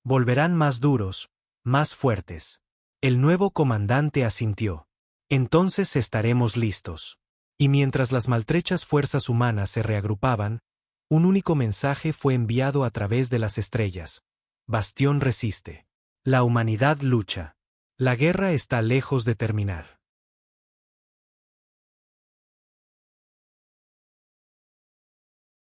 Volverán más duros, más fuertes. El nuevo comandante asintió. Entonces estaremos listos. Y mientras las maltrechas fuerzas humanas se reagrupaban, un único mensaje fue enviado a través de las estrellas. Bastión resiste. La humanidad lucha. La guerra está lejos de terminar.